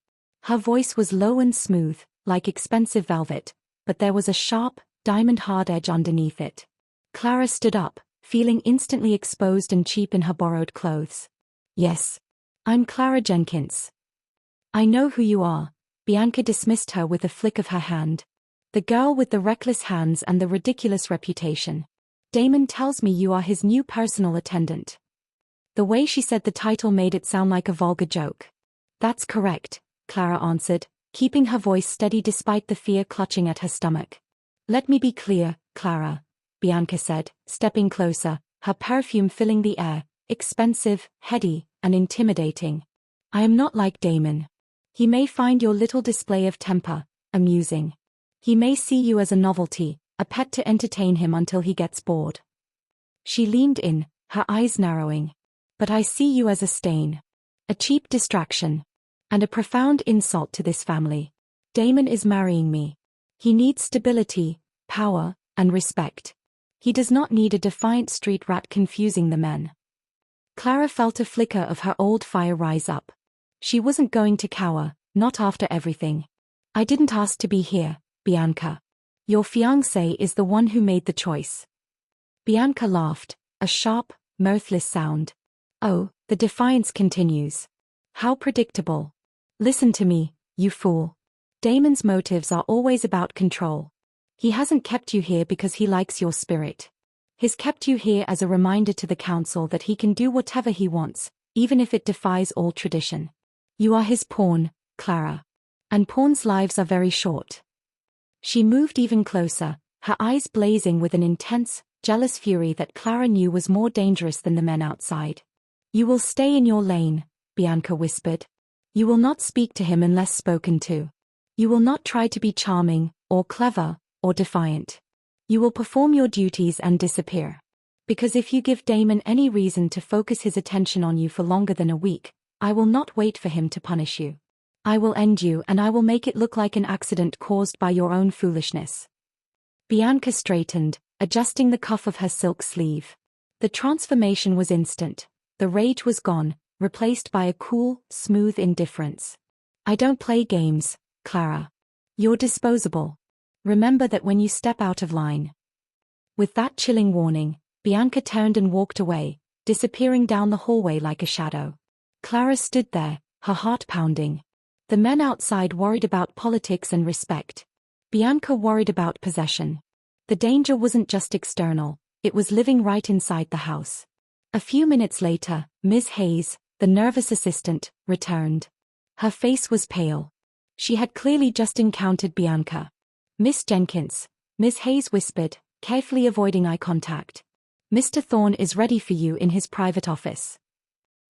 Her voice was low and smooth, like expensive velvet, but there was a sharp, diamond-hard edge underneath it. Clara stood up, feeling instantly exposed and cheap in her borrowed clothes. "Yes. I'm Clara Jenkins." "I know who you are," Bianca dismissed her with a flick of her hand. "The girl with the reckless hands and the ridiculous reputation. Damon tells me you are his new personal attendant." The way she said the title made it sound like a vulgar joke. "That's correct," Clara answered, keeping her voice steady despite the fear clutching at her stomach. "Let me be clear, Clara," Bianca said, stepping closer, her perfume filling the air, expensive, heady, and intimidating. "I am not like Damon. He may find your little display of temper amusing. He may see you as a novelty, a pet to entertain him until he gets bored." She leaned in, her eyes narrowing. "But I see you as a stain. A cheap distraction. And a profound insult to this family. Damon is marrying me. He needs stability, power, and respect. He does not need a defiant street rat confusing the men." Clara felt a flicker of her old fire rise up. She wasn't going to cower, not after everything. "I didn't ask to be here, Bianca. Your fiancé is the one who made the choice." Bianca laughed, a sharp, mirthless sound. "Oh, the defiance continues. How predictable. Listen to me, you fool. Damon's motives are always about control. He hasn't kept you here because he likes your spirit. He's kept you here as a reminder to the council that he can do whatever he wants, even if it defies all tradition. You are his pawn, Clara. And pawns' lives are very short." She moved even closer, her eyes blazing with an intense, jealous fury that Clara knew was more dangerous than the men outside. "You will stay in your lane," Bianca whispered. "You will not speak to him unless spoken to. You will not try to be charming, or clever, or defiant. You will perform your duties and disappear. Because if you give Damon any reason to focus his attention on you for longer than a week, I will not wait for him to punish you. I will end you and I will make it look like an accident caused by your own foolishness." Bianca straightened, adjusting the cuff of her silk sleeve. The transformation was instant. The rage was gone, replaced by a cool, smooth indifference. "I don't play games, Clara. You're disposable. Remember that when you step out of line." With that chilling warning, Bianca turned and walked away, disappearing down the hallway like a shadow. Clara stood there, her heart pounding. The men outside worried about politics and respect. Bianca worried about possession. The danger wasn't just external, it was living right inside the house. A few minutes later, Ms. Hayes, the nervous assistant, returned. Her face was pale. She had clearly just encountered Bianca. "Miss Jenkins," Ms. Hayes whispered, carefully avoiding eye contact. "Mr. Thorne is ready for you in his private office."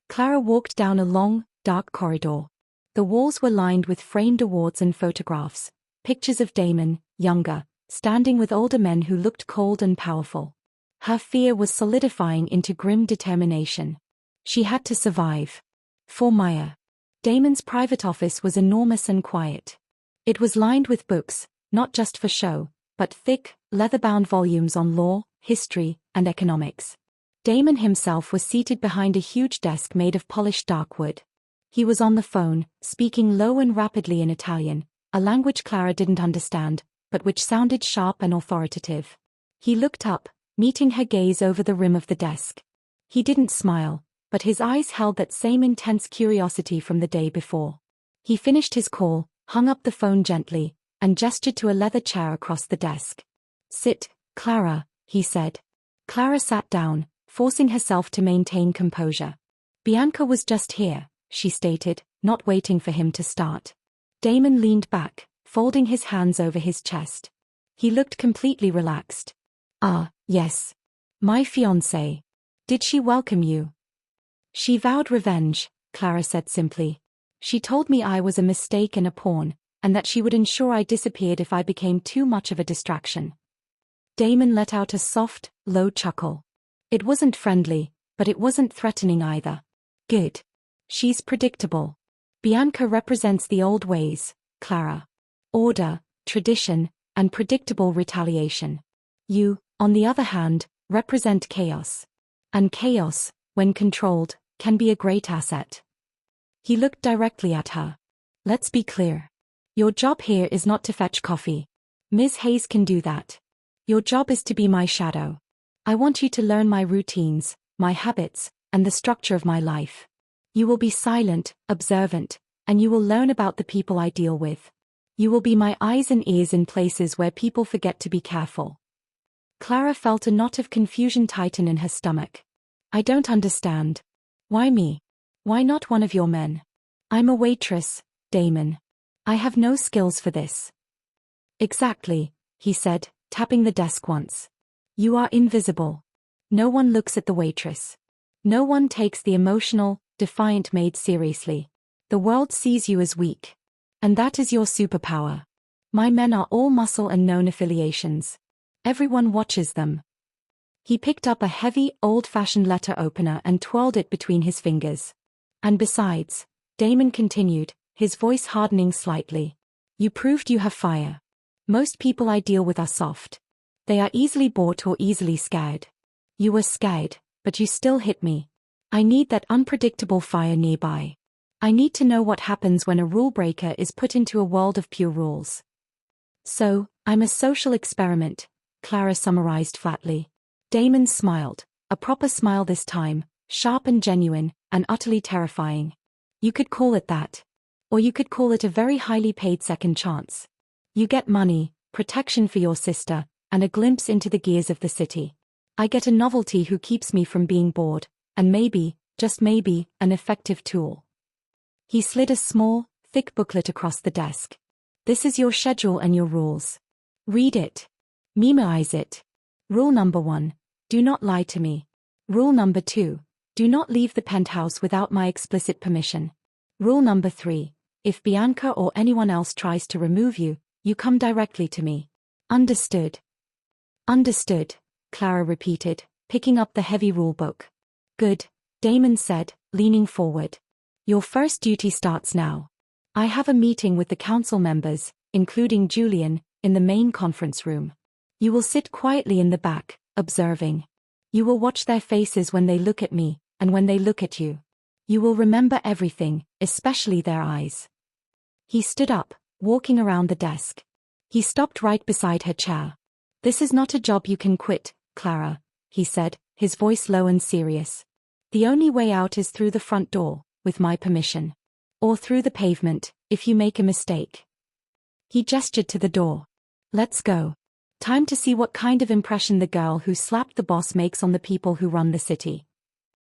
Clara walked down a long, dark corridor. The walls were lined with framed awards and photographs, pictures of Damon, younger, standing with older men who looked cold and powerful. Her fear was solidifying into grim determination. She had to survive. For Maya. Damon's private office was enormous and quiet. It was lined with books, not just for show, but thick, leather-bound volumes on law, history, and economics. Damon himself was seated behind a huge desk made of polished dark wood. He was on the phone, speaking low and rapidly in Italian, a language Clara didn't understand, but which sounded sharp and authoritative. He looked up, meeting her gaze over the rim of the desk. He didn't smile, but his eyes held that same intense curiosity from the day before. He finished his call, hung up the phone gently, and gestured to a leather chair across the desk. "Sit, Clara," he said. Clara sat down, forcing herself to maintain composure. "Bianca was just here," she stated, not waiting for him to start. Damon leaned back, folding his hands over his chest. He looked completely relaxed. "Ah, yes. My fiancée. Did she welcome you?" "She vowed revenge," Clara said simply. "She told me I was a mistake and a pawn, and that she would ensure I disappeared if I became too much of a distraction." Damon let out a soft, low chuckle. It wasn't friendly, but it wasn't threatening either. "Good. She's predictable. Bianca represents the old ways, Clara. Order, tradition, and predictable retaliation. You, on the other hand, represent chaos. And chaos, when controlled, can be a great asset." He looked directly at her. "Let's be clear. Your job here is not to fetch coffee. Ms. Hayes can do that. Your job is to be my shadow. I want you to learn my routines, my habits, and the structure of my life. You will be silent, observant, and you will learn about the people I deal with. You will be my eyes and ears in places where people forget to be careful." Clara felt a knot of confusion tighten in her stomach. "I don't understand. Why me? Why not one of your men? I'm a waitress, Damon. I have no skills for this." "Exactly," he said, tapping the desk once. "You are invisible. No one looks at the waitress. No one takes the emotional, defiant maid seriously. The world sees you as weak. And that is your superpower. My men are all muscle and known affiliations. Everyone watches them." He picked up a heavy, old-fashioned letter opener and twirled it between his fingers. "And besides," Damon continued, his voice hardening slightly, "you proved you have fire. Most people I deal with are soft. They are easily bought or easily scared. You were scared, but you still hit me. I need that unpredictable fire nearby. I need to know what happens when a rule breaker is put into a world of pure rules." "So, I'm a social experiment," Clara summarized flatly. Damon smiled, a proper smile this time, sharp and genuine, and utterly terrifying. "You could call it that. Or you could call it a very highly paid second chance. You get money, protection for your sister, and a glimpse into the gears of the city. I get a novelty who keeps me from being bored, and maybe, just maybe, an effective tool." He slid a small, thick booklet across the desk. "This is your schedule and your rules. Read it. Memorize it. Rule number 1, do not lie to me. Rule number 2, do not leave the penthouse without my explicit permission. Rule number 3, if Bianca or anyone else tries to remove you, you come directly to me. Understood?" "Understood," Clara repeated, picking up the heavy rulebook. "Good," Damon said, leaning forward. "Your first duty starts now. I have a meeting with the council members, including Julian, in the main conference room. You will sit quietly in the back, observing. You will watch their faces when they look at me, and when they look at you. You will remember everything, especially their eyes." He stood up, walking around the desk. He stopped right beside her chair. "This is not a job you can quit, Clara," he said, his voice low and serious. "The only way out is through the front door, with my permission. Or through the pavement, if you make a mistake. He gestured to the door. Let's go. Time to see what kind of impression the girl who slapped the boss makes on the people who run the city.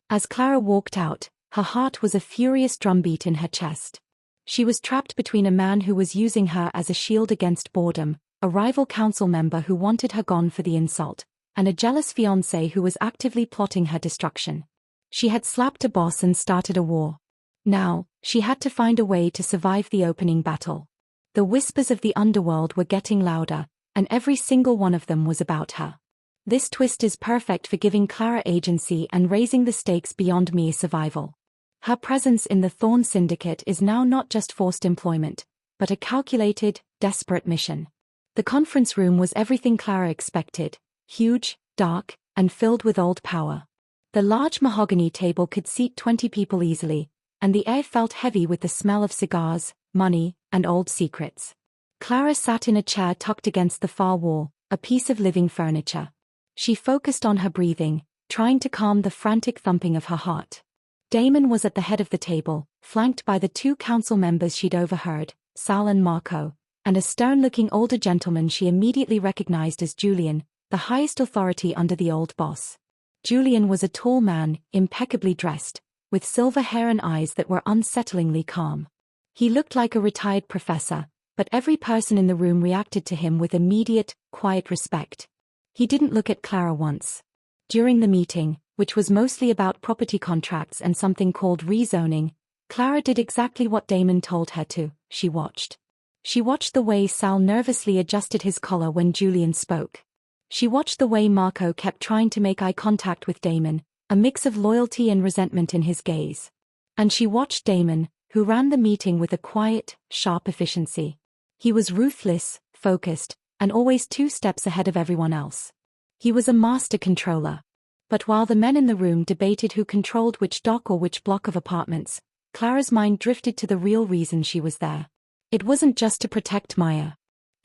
As Clara walked out, her heart was a furious drumbeat in her chest. She was trapped between a man who was using her as a shield against boredom, a rival council member who wanted her gone for the insult, and a jealous fiancé who was actively plotting her destruction. She had slapped a boss and started a war. Now, she had to find a way to survive the opening battle. The whispers of the underworld were getting louder, and every single one of them was about her. This twist is perfect for giving Clara agency and raising the stakes beyond mere survival. Her presence in the Thorn Syndicate is now not just forced employment, but a calculated, desperate mission. The conference room was everything Clara expected, huge, dark, and filled with old power. The large mahogany table could seat 20 people easily, and the air felt heavy with the smell of cigars, money, and old secrets. Clara sat in a chair tucked against the far wall, a piece of living furniture. She focused on her breathing, trying to calm the frantic thumping of her heart. Damon was at the head of the table, flanked by the 2 council members she'd overheard, Sal and Marco, and a stern-looking older gentleman she immediately recognized as Julian, the highest authority under the old boss. Julian was a tall man, impeccably dressed, with silver hair and eyes that were unsettlingly calm. He looked like a retired professor, but every person in the room reacted to him with immediate, quiet respect. He didn't look at Clara once. During the meeting, which was mostly about property contracts and something called rezoning, Clara did exactly what Damon told her to. She watched. She watched the way Sal nervously adjusted his collar when Julian spoke. She watched the way Marco kept trying to make eye contact with Damon, a mix of loyalty and resentment in his gaze. And she watched Damon, who ran the meeting with a quiet, sharp efficiency. He was ruthless, focused, and always 2 steps ahead of everyone else. He was a master controller. But while the men in the room debated who controlled which dock or which block of apartments, Clara's mind drifted to the real reason she was there. It wasn't just to protect Maya.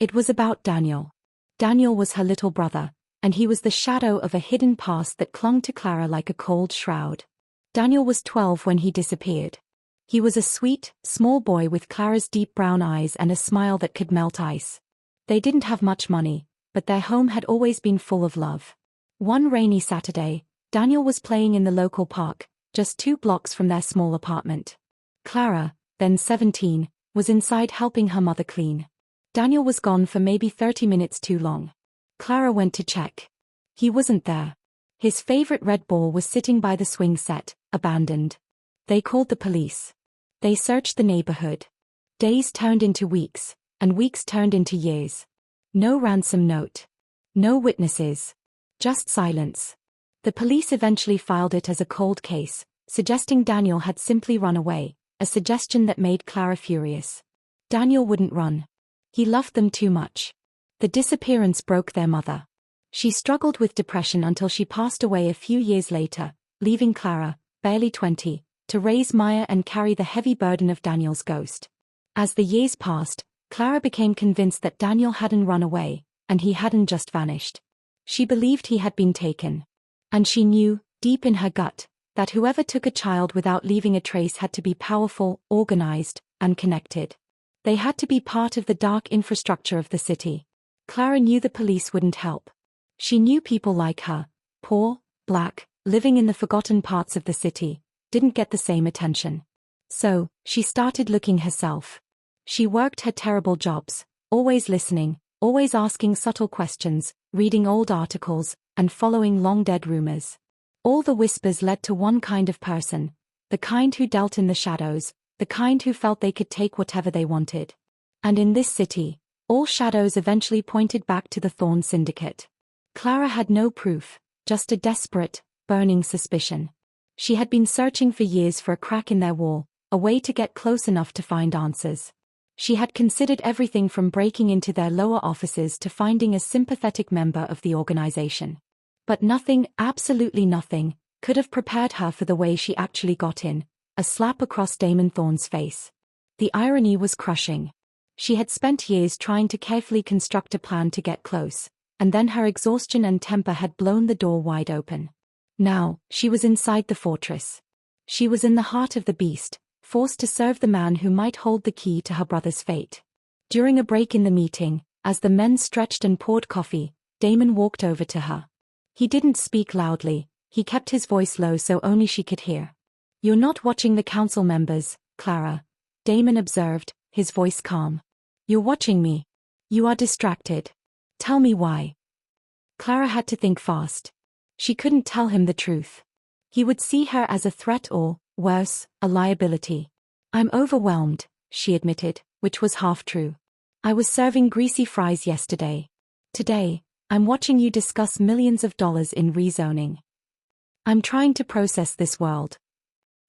It was about Daniel. Daniel was her little brother, and he was the shadow of a hidden past that clung to Clara like a cold shroud. Daniel was 12 when he disappeared. He was a sweet, small boy with Clara's deep brown eyes and a smile that could melt ice. They didn't have much money, but their home had always been full of love. One rainy Saturday, Daniel was playing in the local park, just 2 blocks from their small apartment. Clara, then 17, was inside helping her mother clean. Daniel was gone for maybe 30 minutes too long. Clara went to check. He wasn't there. His favorite red ball was sitting by the swing set, abandoned. They called the police. They searched the neighborhood. Days turned into weeks, and weeks turned into years. No ransom note. No witnesses. Just silence. The police eventually filed it as a cold case, suggesting Daniel had simply run away, a suggestion that made Clara furious. Daniel wouldn't run. He loved them too much. The disappearance broke their mother. She struggled with depression until she passed away a few years later, leaving Clara, barely 20, to raise Maya and carry the heavy burden of Daniel's ghost. As the years passed, Clara became convinced that Daniel hadn't run away, and he hadn't just vanished. She believed he had been taken. And she knew, deep in her gut, that whoever took a child without leaving a trace had to be powerful, organized, and connected. They had to be part of the dark infrastructure of the city. Clara knew the police wouldn't help. She knew people like her, poor, black, living in the forgotten parts of the city, didn't get the same attention. So, she started looking herself. She worked her terrible jobs, always listening, always asking subtle questions, reading old articles, and following long-dead rumors. All the whispers led to one kind of person, the kind who dealt in the shadows, the kind who felt they could take whatever they wanted. And in this city, all shadows eventually pointed back to the Thorn Syndicate. Clara had no proof, just a desperate, burning suspicion. She had been searching for years for a crack in their wall, a way to get close enough to find answers. She had considered everything from breaking into their lower offices to finding a sympathetic member of the organization. But nothing, absolutely nothing, could have prepared her for the way she actually got in, a slap across Damon Thorne's face. The irony was crushing. She had spent years trying to carefully construct a plan to get close, and then her exhaustion and temper had blown the door wide open. Now, she was inside the fortress. She was in the heart of the beast, forced to serve the man who might hold the key to her brother's fate. During a break in the meeting, as the men stretched and poured coffee, Damon walked over to her. He didn't speak loudly, he kept his voice low so only she could hear. "You're not watching the council members, Clara," Damon observed, his voice calm. "You're watching me. You are distracted. Tell me why." Clara had to think fast. She couldn't tell him the truth. He would see her as a threat or, worse, a liability. "I'm overwhelmed," she admitted, which was half true. "I was serving greasy fries yesterday. Today, I'm watching you discuss millions of dollars in rezoning. I'm trying to process this world."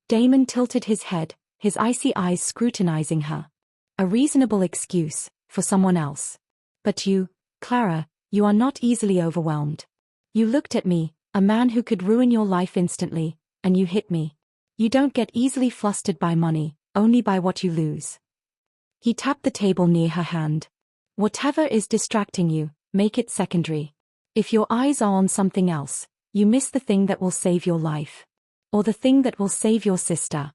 Damon tilted his head, his icy eyes scrutinizing her. "A reasonable excuse, for someone else. But you, Clara, you are not easily overwhelmed. You looked at me, a man who could ruin your life instantly, and you hit me. You don't get easily flustered by money, only by what you lose." He tapped the table near her hand. "Whatever is distracting you, make it secondary. If your eyes are on something else, you miss the thing that will save your life. Or the thing that will save your sister."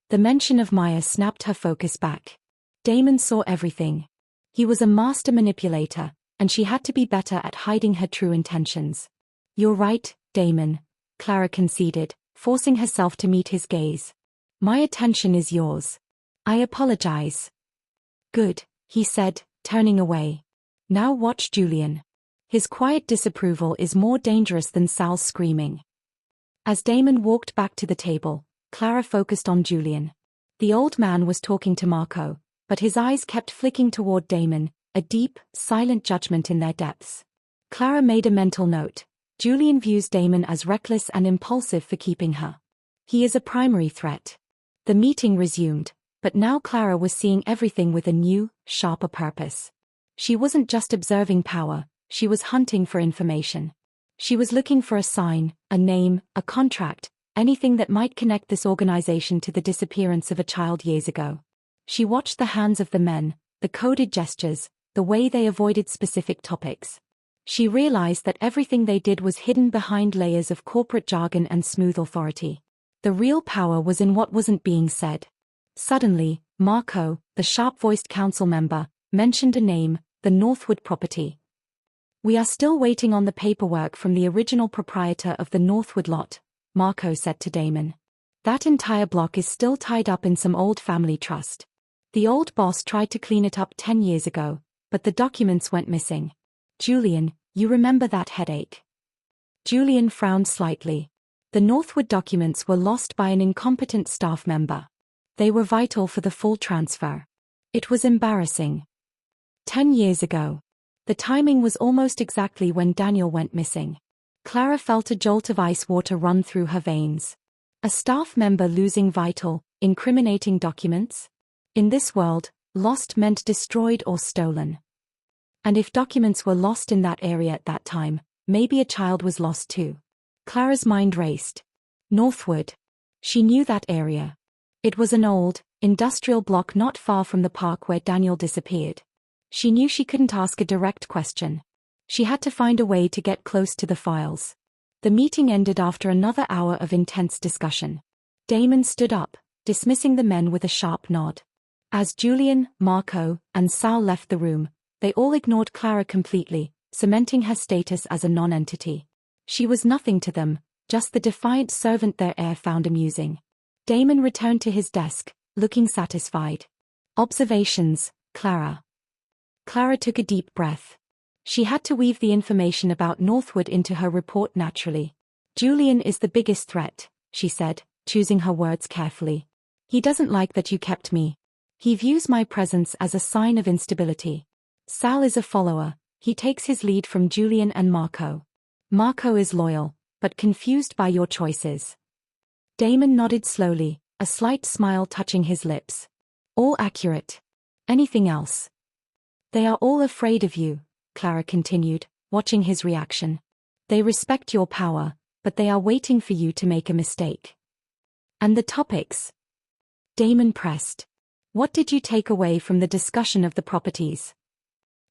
The mention of Maya snapped her focus back. Damon saw everything. He was a master manipulator, and she had to be better at hiding her true intentions. "You're right, Damon," Clara conceded, forcing herself to meet his gaze. "My attention is yours. I apologize." "Good," he said, turning away. "Now watch Julian. His quiet disapproval is more dangerous than Sal's screaming." As Damon walked back to the table, Clara focused on Julian. The old man was talking to Marco, but his eyes kept flicking toward Damon, a deep, silent judgment in their depths. Clara made a mental note. Julian views Damon as reckless and impulsive for keeping her. He is a primary threat. The meeting resumed, but now Clara was seeing everything with a new, sharper purpose. She wasn't just observing power, she was hunting for information. She was looking for a sign, a name, a contract, anything that might connect this organization to the disappearance of a child years ago. She watched the hands of the men, the coded gestures, the way they avoided specific topics. She realized that everything they did was hidden behind layers of corporate jargon and smooth authority. The real power was in what wasn't being said. Suddenly, Marco, the sharp-voiced council member, mentioned a name, the Northwood property. "We are still waiting on the paperwork from the original proprietor of the Northwood lot," Marco said to Damon. "That entire block is still tied up in some old family trust. The old boss tried to clean it up 10 years ago, but the documents went missing. Julian, you remember that headache?" Julian frowned slightly. The Northwood documents were lost by an incompetent staff member. They were vital for the full transfer. It was embarrassing. 10 years ago. The timing was almost exactly when Daniel went missing. Clara felt a jolt of ice water run through her veins. A staff member losing vital, incriminating documents? In this world, lost meant destroyed or stolen. And if documents were lost in that area at that time, maybe a child was lost too. Clara's mind raced. Northwood. She knew that area. It was an old, industrial block not far from the park where Daniel disappeared. She knew she couldn't ask a direct question. She had to find a way to get close to the files. The meeting ended after another hour of intense discussion. Damon stood up, dismissing the men with a sharp nod. As Julian, Marco, and Sal left the room, they all ignored Clara completely, cementing her status as a non-entity. She was nothing to them, just the defiant servant their heir found amusing. Damon returned to his desk, looking satisfied. "Observations, Clara." Clara took a deep breath. She had to weave the information about Northwood into her report naturally. "Julian is the biggest threat," she said, choosing her words carefully. "He doesn't like that you kept me. He views my presence as a sign of instability. Sal is a follower, he takes his lead from Julian and Marco. Marco is loyal, but confused by your choices." Damon nodded slowly, a slight smile touching his lips. "All accurate. Anything else?" "They are all afraid of you," Clara continued, watching his reaction. "They respect your power, but they are waiting for you to make a mistake." "And the topics?" Damon pressed. "What did you take away from the discussion of the properties?"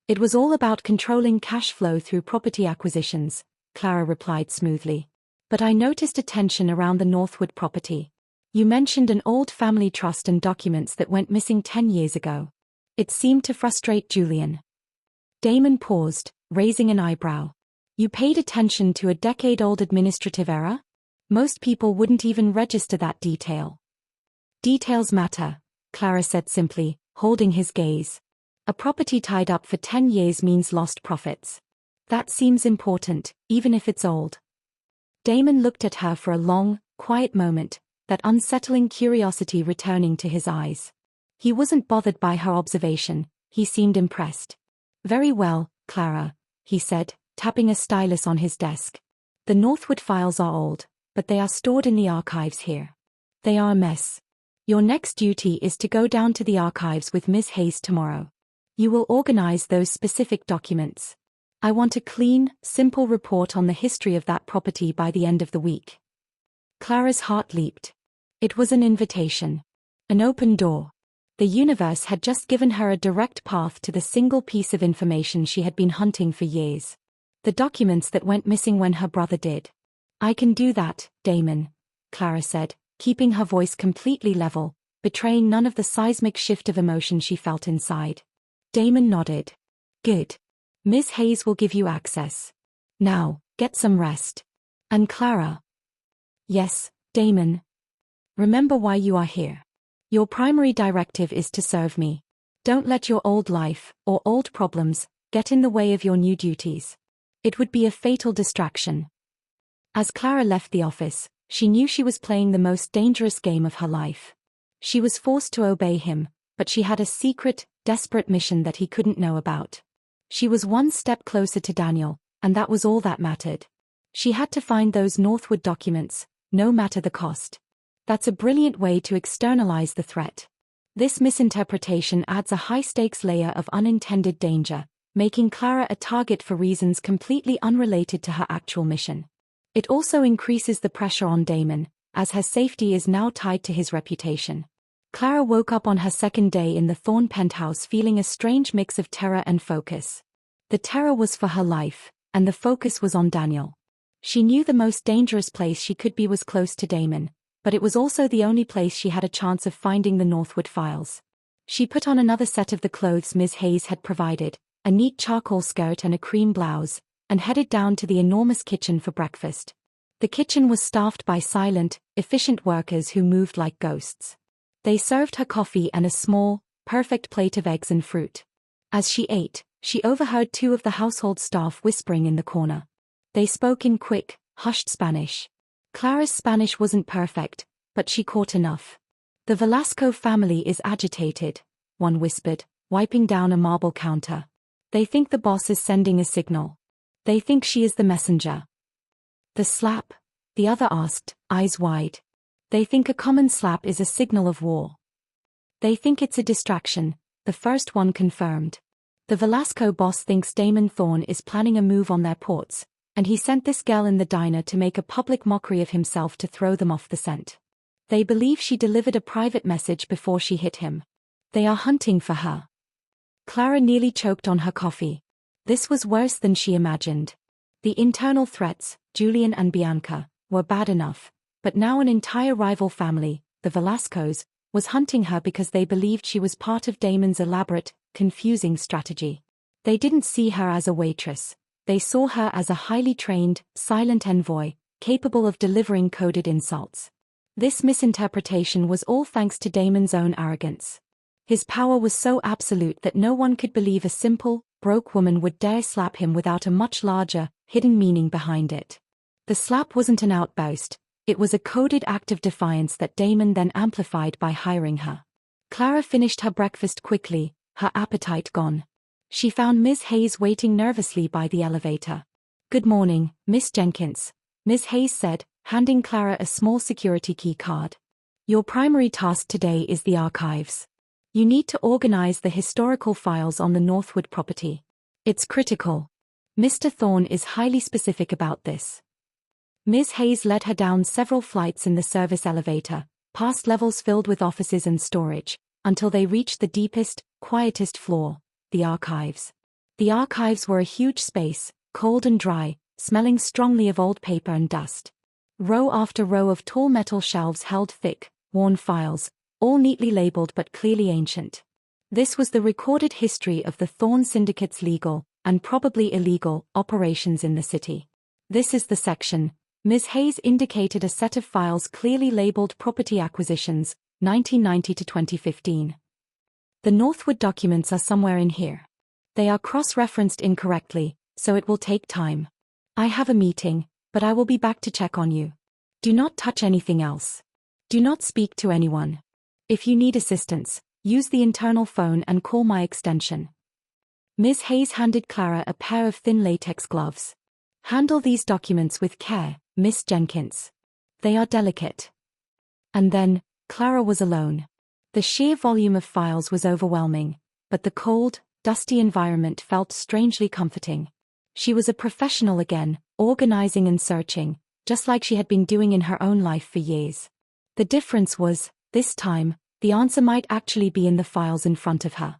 "It was all about controlling cash flow through property acquisitions," Clara replied smoothly. "But I noticed a tension around the Northwood property. You mentioned an old family trust and documents that went missing 10 years ago. It seemed to frustrate Julian. Damon paused, raising an eyebrow. You paid attention to a decade-old administrative error? Most people wouldn't even register that detail. Details matter, Clara said simply, holding his gaze. A property tied up for 10 years means lost profits. That seems important, even if it's old. Damon looked at her for a long, quiet moment, that unsettling curiosity returning to his eyes. He wasn't bothered by her observation, he seemed impressed. Very well, Clara, he said, tapping a stylus on his desk. The Northwood files are old, but they are stored in the archives here. They are a mess. Your next duty is to go down to the archives with Miss Hayes tomorrow. You will organize those specific documents. I want a clean, simple report on the history of that property by the end of the week. Clara's heart leaped. It was an invitation. An open door. The universe had just given her a direct path to the single piece of information she had been hunting for years. The documents that went missing when her brother did. I can do that, Damon, Clara said, keeping her voice completely level, betraying none of the seismic shift of emotion she felt inside. Damon nodded. Good. Miss Hayes will give you access. Now, get some rest. And Clara. Yes, Damon. Remember why you are here. Your primary directive is to serve me. Don't let your old life, or old problems, get in the way of your new duties. It would be a fatal distraction. As Clara left the office, she knew she was playing the most dangerous game of her life. She was forced to obey him, but she had a secret, desperate mission that he couldn't know about. She was one step closer to Daniel, and that was all that mattered. She had to find those Northwood documents, no matter the cost. That's a brilliant way to externalize the threat. This misinterpretation adds a high-stakes layer of unintended danger, making Clara a target for reasons completely unrelated to her actual mission. It also increases the pressure on Damon, as her safety is now tied to his reputation. Clara woke up on her second day in the Thorne penthouse feeling a strange mix of terror and focus. The terror was for her life, and the focus was on Daniel. She knew the most dangerous place she could be was close to Damon, but it was also the only place she had a chance of finding the Northwood files. She put on another set of the clothes Miss Hayes had provided, a neat charcoal skirt and a cream blouse, and headed down to the enormous kitchen for breakfast. The kitchen was staffed by silent, efficient workers who moved like ghosts. They served her coffee and a small, perfect plate of eggs and fruit. As she ate, she overheard two of the household staff whispering in the corner. They spoke in quick, hushed Spanish. Clara's Spanish wasn't perfect, but she caught enough. The Velasco family is agitated, one whispered, wiping down a marble counter. They think the boss is sending a signal. They think she is the messenger. The slap? The other asked, eyes wide. They think a common slap is a signal of war. They think it's a distraction, the first one confirmed. The Velasco boss thinks Damon Thorne is planning a move on their ports, and he sent this girl in the diner to make a public mockery of himself to throw them off the scent. They believe she delivered a private message before she hit him. They are hunting for her. Clara nearly choked on her coffee. This was worse than she imagined. The internal threats, Julian and Bianca, were bad enough, but now an entire rival family, the Velascos, was hunting her because they believed she was part of Damon's elaborate, confusing strategy. They didn't see her as a waitress. They saw her as a highly trained, silent envoy, capable of delivering coded insults. This misinterpretation was all thanks to Damon's own arrogance. His power was so absolute that no one could believe a simple, broke woman would dare slap him without a much larger, hidden meaning behind it. The slap wasn't an outburst, it was a coded act of defiance that Damon then amplified by hiring her. Clara finished her breakfast quickly, her appetite gone. She found Miss Hayes waiting nervously by the elevator. "Good morning, Miss Jenkins," Miss Hayes said, handing Clara a small security key card. "Your primary task today is the archives. You need to organize the historical files on the Northwood property. It's critical. Mr. Thorne is highly specific about this." Ms. Hayes led her down several flights in the service elevator, past levels filled with offices and storage, until they reached the deepest, quietest floor, the archives. The archives were a huge space, cold and dry, smelling strongly of old paper and dust. Row after row of tall metal shelves held thick, worn files, all neatly labeled but clearly ancient. This was the recorded history of the Thorn Syndicate's legal, and probably illegal, operations in the city. This is the section. Ms. Hayes indicated a set of files clearly labeled Property Acquisitions, 1990 to 2015. The Northwood documents are somewhere in here. They are cross-referenced incorrectly, so it will take time. I have a meeting, but I will be back to check on you. Do not touch anything else. Do not speak to anyone. If you need assistance, use the internal phone and call my extension. Ms. Hayes handed Clara a pair of thin latex gloves. Handle these documents with care, Miss Jenkins. They are delicate. And then, Clara was alone. The sheer volume of files was overwhelming, but the cold, dusty environment felt strangely comforting. She was a professional again, organizing and searching, just like she had been doing in her own life for years. The difference was, this time, the answer might actually be in the files in front of her.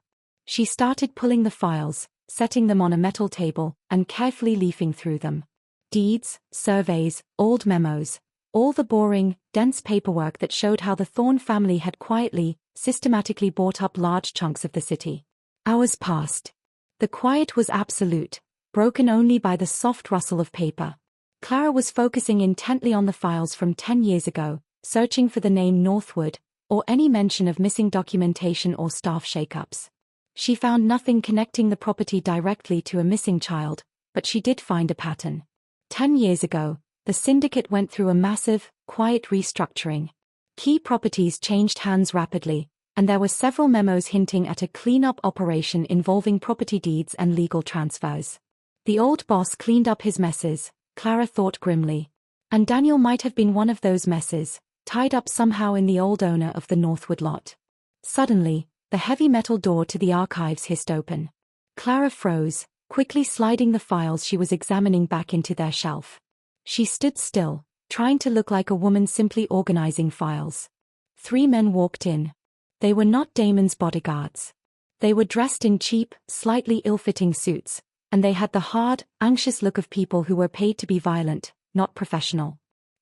She started pulling the files, setting them on a metal table, and carefully leafing through them. Deeds, surveys, old memos, all the boring, dense paperwork that showed how the Thorn family had quietly, systematically bought up large chunks of the city. Hours passed. The quiet was absolute, broken only by the soft rustle of paper. Clara was focusing intently on the files from 10 years ago, searching for the name Northwood, or any mention of missing documentation or staff shakeups. She found nothing connecting the property directly to a missing child, but she did find a pattern. 10 years ago, the syndicate went through a massive, quiet restructuring. Key properties changed hands rapidly, and there were several memos hinting at a cleanup operation involving property deeds and legal transfers. The old boss cleaned up his messes, Clara thought grimly. And Daniel might have been one of those messes, tied up somehow in the old owner of the Northwood lot. Suddenly, the heavy metal door to the archives hissed open. Clara froze, quickly sliding the files she was examining back into their shelf. She stood still, trying to look like a woman simply organizing files. 3 men walked in. They were not Damon's bodyguards. They were dressed in cheap, slightly ill-fitting suits, and they had the hard, anxious look of people who were paid to be violent, not professional.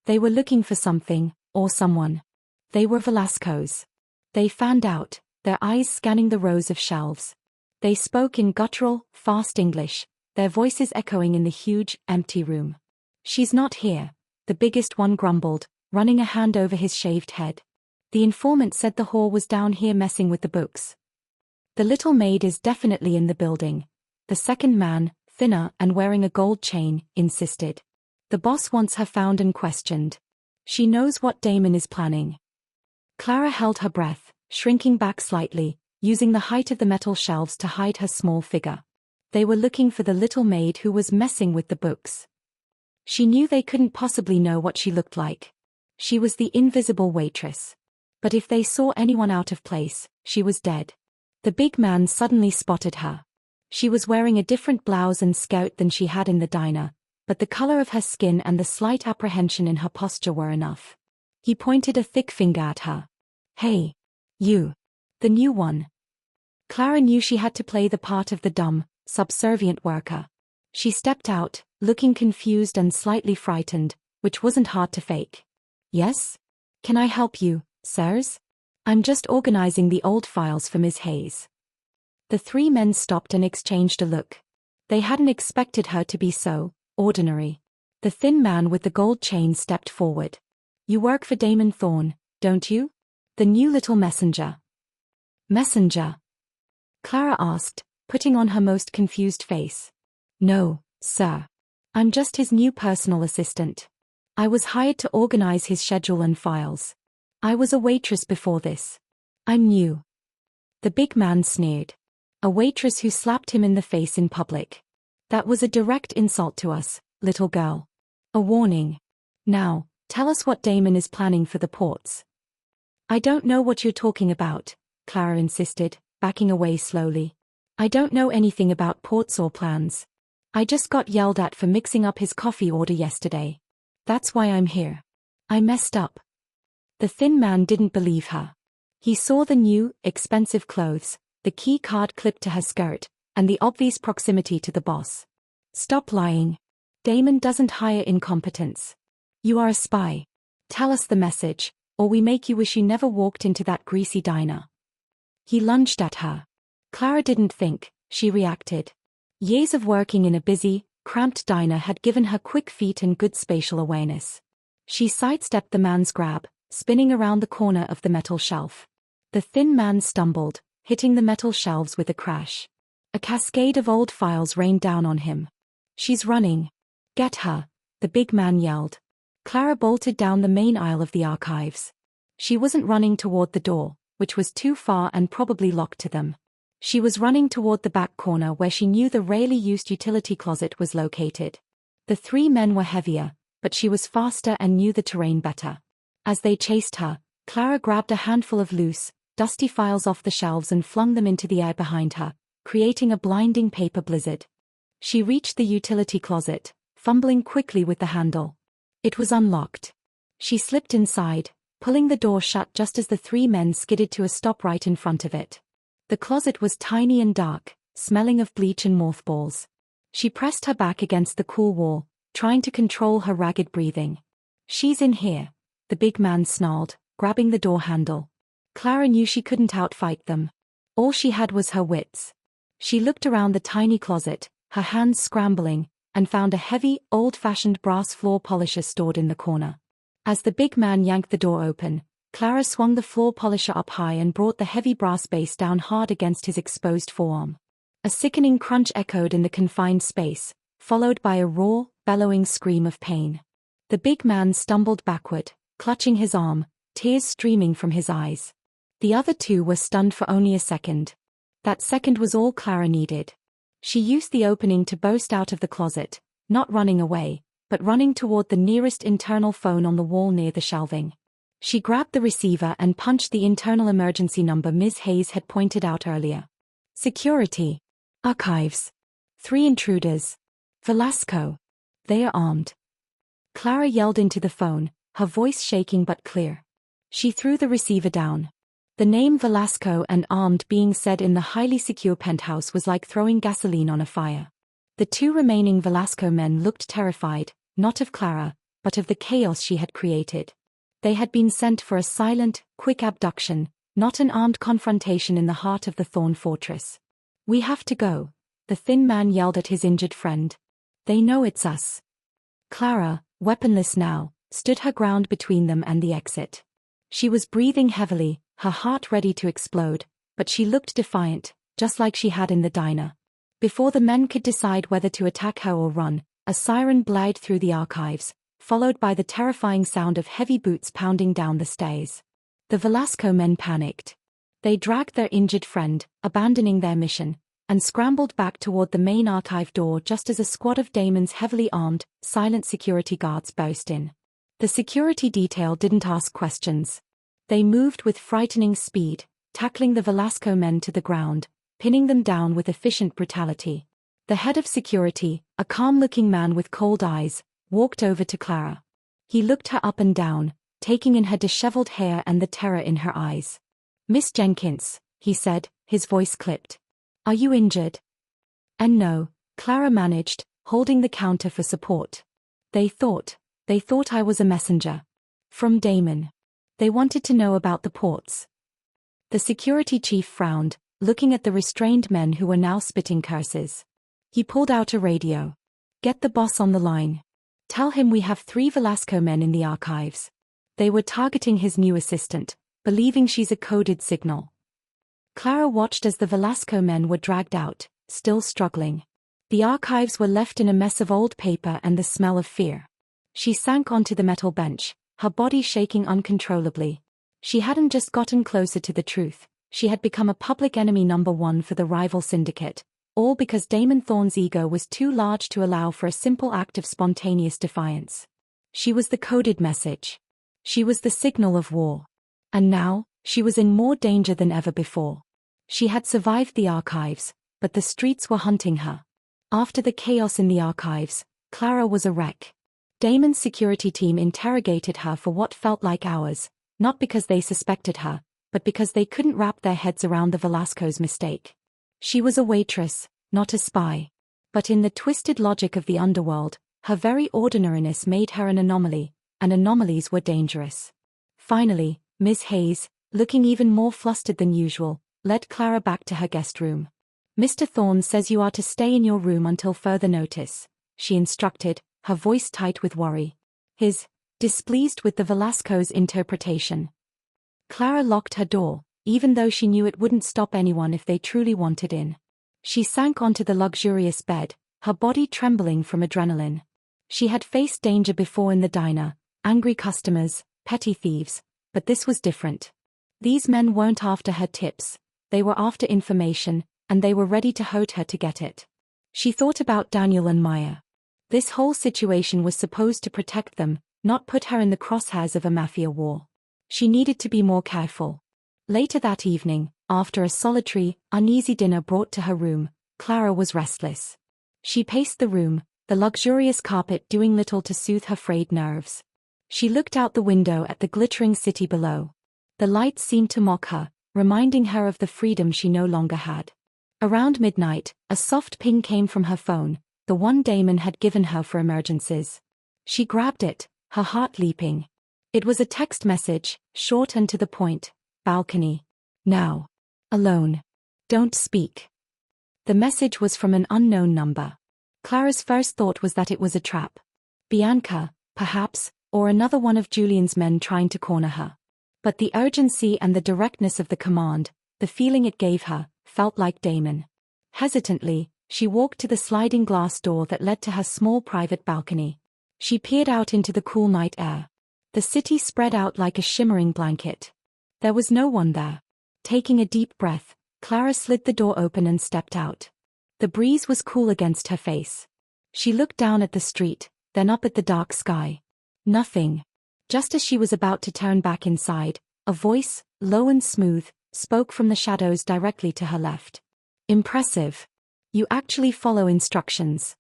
They were looking for something, or someone. They were Velasco's. They fanned out, their eyes scanning the rows of shelves. They spoke in guttural, fast English, their voices echoing in the huge, empty room. "She's not here," the biggest one grumbled, running a hand over his shaved head. "The informant said the whore was down here messing with the books." "The little maid is definitely in the building," the second man, thinner and wearing a gold chain, insisted. "The boss wants her found and questioned. She knows what Damon is planning." Clara held her breath, shrinking back slightly, using the height of the metal shelves to hide her small figure. They were looking for the little maid who was messing with the books. She knew they couldn't possibly know what she looked like. She was the invisible waitress. But if they saw anyone out of place, she was dead. The big man suddenly spotted her. She was wearing a different blouse and skirt than she had in the diner, but the color of her skin and the slight apprehension in her posture were enough. He pointed a thick finger at her. "Hey. You. The new one." Clara knew she had to play the part of the dumb, subservient worker. She stepped out, looking confused and slightly frightened, which wasn't hard to fake. "Yes? Can I help you, sirs? I'm just organizing the old files for Ms. Hayes." The 3 men stopped and exchanged a look. They hadn't expected her to be so ordinary. The thin man with the gold chain stepped forward. "You work for Damon Thorn, don't you? The new little messenger." "Messenger?" Clara asked, putting on her most confused face. "No, sir. I'm just his new personal assistant. I was hired to organize his schedule and files. I was a waitress before this. I'm new." The big man sneered. A waitress who slapped him in the face in public. "That was a direct insult to us, little girl. A warning. Now, tell us what Damon is planning for the ports." "I don't know what you're talking about," Clara insisted, backing away slowly. "I don't know anything about ports or plans. I just got yelled at for mixing up his coffee order yesterday. That's why I'm here. I messed up." The thin man didn't believe her. He saw the new, expensive clothes, the key card clipped to her skirt, and the obvious proximity to the boss. "Stop lying. Damon doesn't hire incompetence. You are a spy. Tell us the message, or we make you wish you never walked into that greasy diner." He lunged at her. Clara didn't think, she reacted. Years of working in a busy, cramped diner had given her quick feet and good spatial awareness. She sidestepped the man's grab, spinning around the corner of the metal shelf. The thin man stumbled, hitting the metal shelves with a crash. A cascade of old files rained down on him. "She's running. Get her," the big man yelled. Clara bolted down the main aisle of the archives. She wasn't running toward the door, which was too far and probably locked to them. She was running toward the back corner where she knew the rarely used utility closet was located. The three men were heavier, but she was faster and knew the terrain better. As they chased her, Clara grabbed a handful of loose, dusty files off the shelves and flung them into the air behind her, creating a blinding paper blizzard. She reached the utility closet, fumbling quickly with the handle. It was unlocked. She slipped inside, pulling the door shut just as the three men skidded to a stop right in front of it. The closet was tiny and dark, smelling of bleach and mothballs. She pressed her back against the cool wall, trying to control her ragged breathing. "She's in here," the big man snarled, grabbing the door handle. Clara knew she couldn't outfight them. All she had was her wits. She looked around the tiny closet, her hands scrambling, and found a heavy, old-fashioned brass floor polisher stored in the corner. As the big man yanked the door open, Clara swung the floor polisher up high and brought the heavy brass base down hard against his exposed forearm. A sickening crunch echoed in the confined space, followed by a raw, bellowing scream of pain. The big man stumbled backward, clutching his arm, tears streaming from his eyes. The other two were stunned for only a second. That second was all Clara needed. She used the opening to burst out of the closet, not running away, but running toward the nearest internal phone on the wall near the shelving. She grabbed the receiver and punched the internal emergency number Ms. Hayes had pointed out earlier. "Security. Archives. 3 intruders. Velasco. They are armed." Clara yelled into the phone, her voice shaking but clear. She threw the receiver down. The name Velasco and armed being said in the highly secure penthouse was like throwing gasoline on a fire. The 2 remaining Velasco men looked terrified, not of Clara, but of the chaos she had created. They had been sent for a silent, quick abduction, not an armed confrontation in the heart of the Thorn Fortress. "We have to go," the thin man yelled at his injured friend. "They know it's us." Clara, weaponless now, stood her ground between them and the exit. She was breathing heavily, her heart ready to explode, but she looked defiant, just like she had in the diner. Before the men could decide whether to attack her or run, a siren blared through the archives, followed by the terrifying sound of heavy boots pounding down the stairs. The Velasco men panicked. They dragged their injured friend, abandoning their mission, and scrambled back toward the main archive door just as a squad of Damon's heavily armed, silent security guards burst in. The security detail didn't ask questions. They moved with frightening speed, tackling the Velasco men to the ground, pinning them down with efficient brutality. The head of security, a calm-looking man with cold eyes, walked over to Clara. He looked her up and down, taking in her disheveled hair and the terror in her eyes. "Miss Jenkins," he said, his voice clipped. "Are you injured?" And no, Clara managed, holding the counter for support. They thought I was a messenger. From Damon. They wanted to know about the ports." The security chief frowned, looking at the restrained men who were now spitting curses. He pulled out a radio. "Get the boss on the line. Tell him we have 3 Velasco men in the archives. They were targeting his new assistant, believing she's a coded signal." Clara watched as the Velasco men were dragged out, still struggling. The archives were left in a mess of old paper and the smell of fear. She sank onto the metal bench, her body shaking uncontrollably. She hadn't just gotten closer to the truth, she had become a public enemy number 1 for the rival syndicate, all because Damon Thorne's ego was too large to allow for a simple act of spontaneous defiance. She was the coded message. She was the signal of war. And now, she was in more danger than ever before. She had survived the archives, but the streets were hunting her. After the chaos in the archives, Clara was a wreck. Damon's security team interrogated her for what felt like hours, not because they suspected her, but because they couldn't wrap their heads around the Velasco's mistake. She was a waitress, not a spy. But in the twisted logic of the underworld, her very ordinariness made her an anomaly, and anomalies were dangerous. Finally, Miss Hayes, looking even more flustered than usual, led Clara back to her guest room. "Mr. Thorne says you are to stay in your room until further notice," she instructed, her voice tight with worry. Displeased with the Velasco's interpretation. Clara locked her door, even though she knew it wouldn't stop anyone if they truly wanted in. She sank onto the luxurious bed, her body trembling from adrenaline. She had faced danger before in the diner, angry customers, petty thieves, but this was different. These men weren't after her tips, they were after information, and they were ready to hurt her to get it. She thought about Daniel and Maya. This whole situation was supposed to protect them, not put her in the crosshairs of a mafia war. She needed to be more careful. Later that evening, after a solitary, uneasy dinner brought to her room, Clara was restless. She paced the room, the luxurious carpet doing little to soothe her frayed nerves. She looked out the window at the glittering city below. The lights seemed to mock her, reminding her of the freedom she no longer had. Around midnight, a soft ping came from her phone, the one Damon had given her for emergencies. She grabbed it, her heart leaping. It was a text message, short and to the point. "Balcony. Now. Alone. Don't speak." The message was from an unknown number. Clara's first thought was that it was a trap. Bianca, perhaps, or another one of Julian's men trying to corner her. But the urgency and the directness of the command, the feeling it gave her, felt like Damon. Hesitantly, she walked to the sliding glass door that led to her small private balcony. She peered out into the cool night air. The city spread out like a shimmering blanket. There was no one there. Taking a deep breath, Clara slid the door open and stepped out. The breeze was cool against her face. She looked down at the street, then up at the dark sky. Nothing. Just as she was about to turn back inside, a voice, low and smooth, spoke from the shadows directly to her left. "Impressive. You actually follow instructions."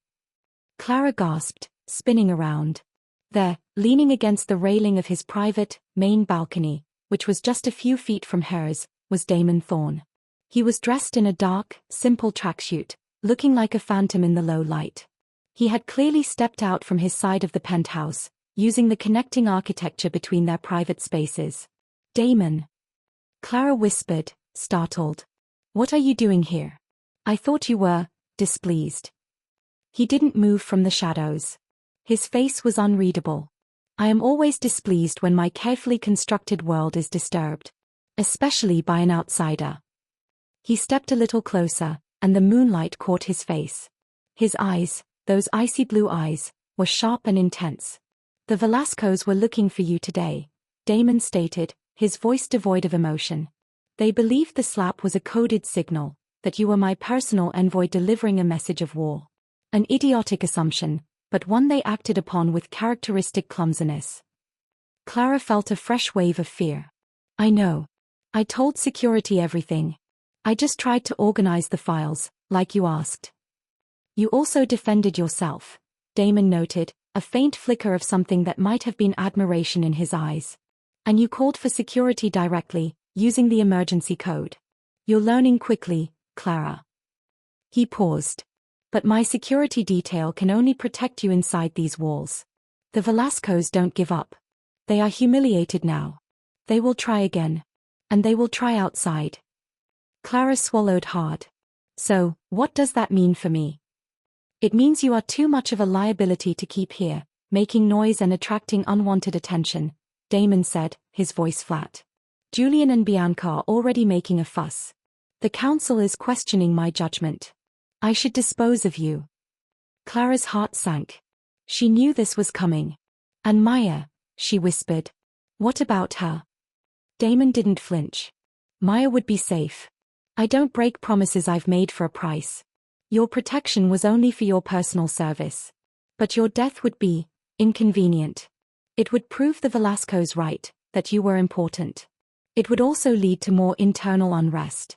Clara gasped, spinning around. There, leaning against the railing of his private, main balcony, which was just a few feet from hers, was Damon Thorne. He was dressed in a dark, simple tracksuit, looking like a phantom in the low light. He had clearly stepped out from his side of the penthouse, using the connecting architecture between their private spaces. "Damon." Clara whispered, startled. "What are you doing here? I thought you were displeased." He didn't move from the shadows. His face was unreadable. "I am always displeased when my carefully constructed world is disturbed. Especially by an outsider." He stepped a little closer, and the moonlight caught his face. His eyes, those icy blue eyes, were sharp and intense. "The Velascos were looking for you today," Damon stated, his voice devoid of emotion. "They believed the slap was a coded signal, that you were my personal envoy delivering a message of war. An idiotic assumption, but one they acted upon with characteristic clumsiness." Clara felt a fresh wave of fear. "I know. I told security everything. I just tried to organize the files, like you asked." "You also defended yourself," Damon noted, a faint flicker of something that might have been admiration in his eyes. "And you called for security directly, using the emergency code. You're learning quickly, Clara." He paused. "But my security detail can only protect you inside these walls. The Velascos don't give up. They are humiliated now. They will try again. And they will try outside." Clara swallowed hard. "So, what does that mean for me?" "It means you are too much of a liability to keep here, making noise and attracting unwanted attention," Damon said, his voice flat. "Julian and Bianca are already making a fuss. The council is questioning my judgment. I should dispose of you." Clara's heart sank. She knew this was coming. "And Maya," she whispered. "What about her?" Damon didn't flinch. "Maya would be safe. I don't break promises I've made for a price. Your protection was only for your personal service. But your death would be inconvenient. It would prove the Velascos right, that you were important. It would also lead to more internal unrest."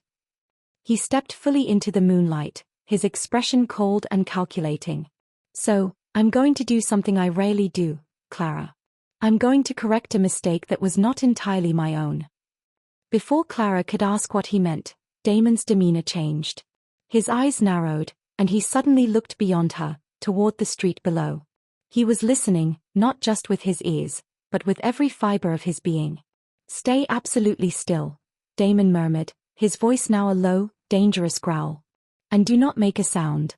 He stepped fully into the moonlight, his expression cold and calculating. "So, I'm going to do something I rarely do, Clara. I'm going to correct a mistake that was not entirely my own." Before Clara could ask what he meant, Damon's demeanor changed. His eyes narrowed, and he suddenly looked beyond her, toward the street below. He was listening, not just with his ears, but with every fiber of his being. Stay absolutely still, Damon murmured, his voice now a low, dangerous growl. And do not make a sound.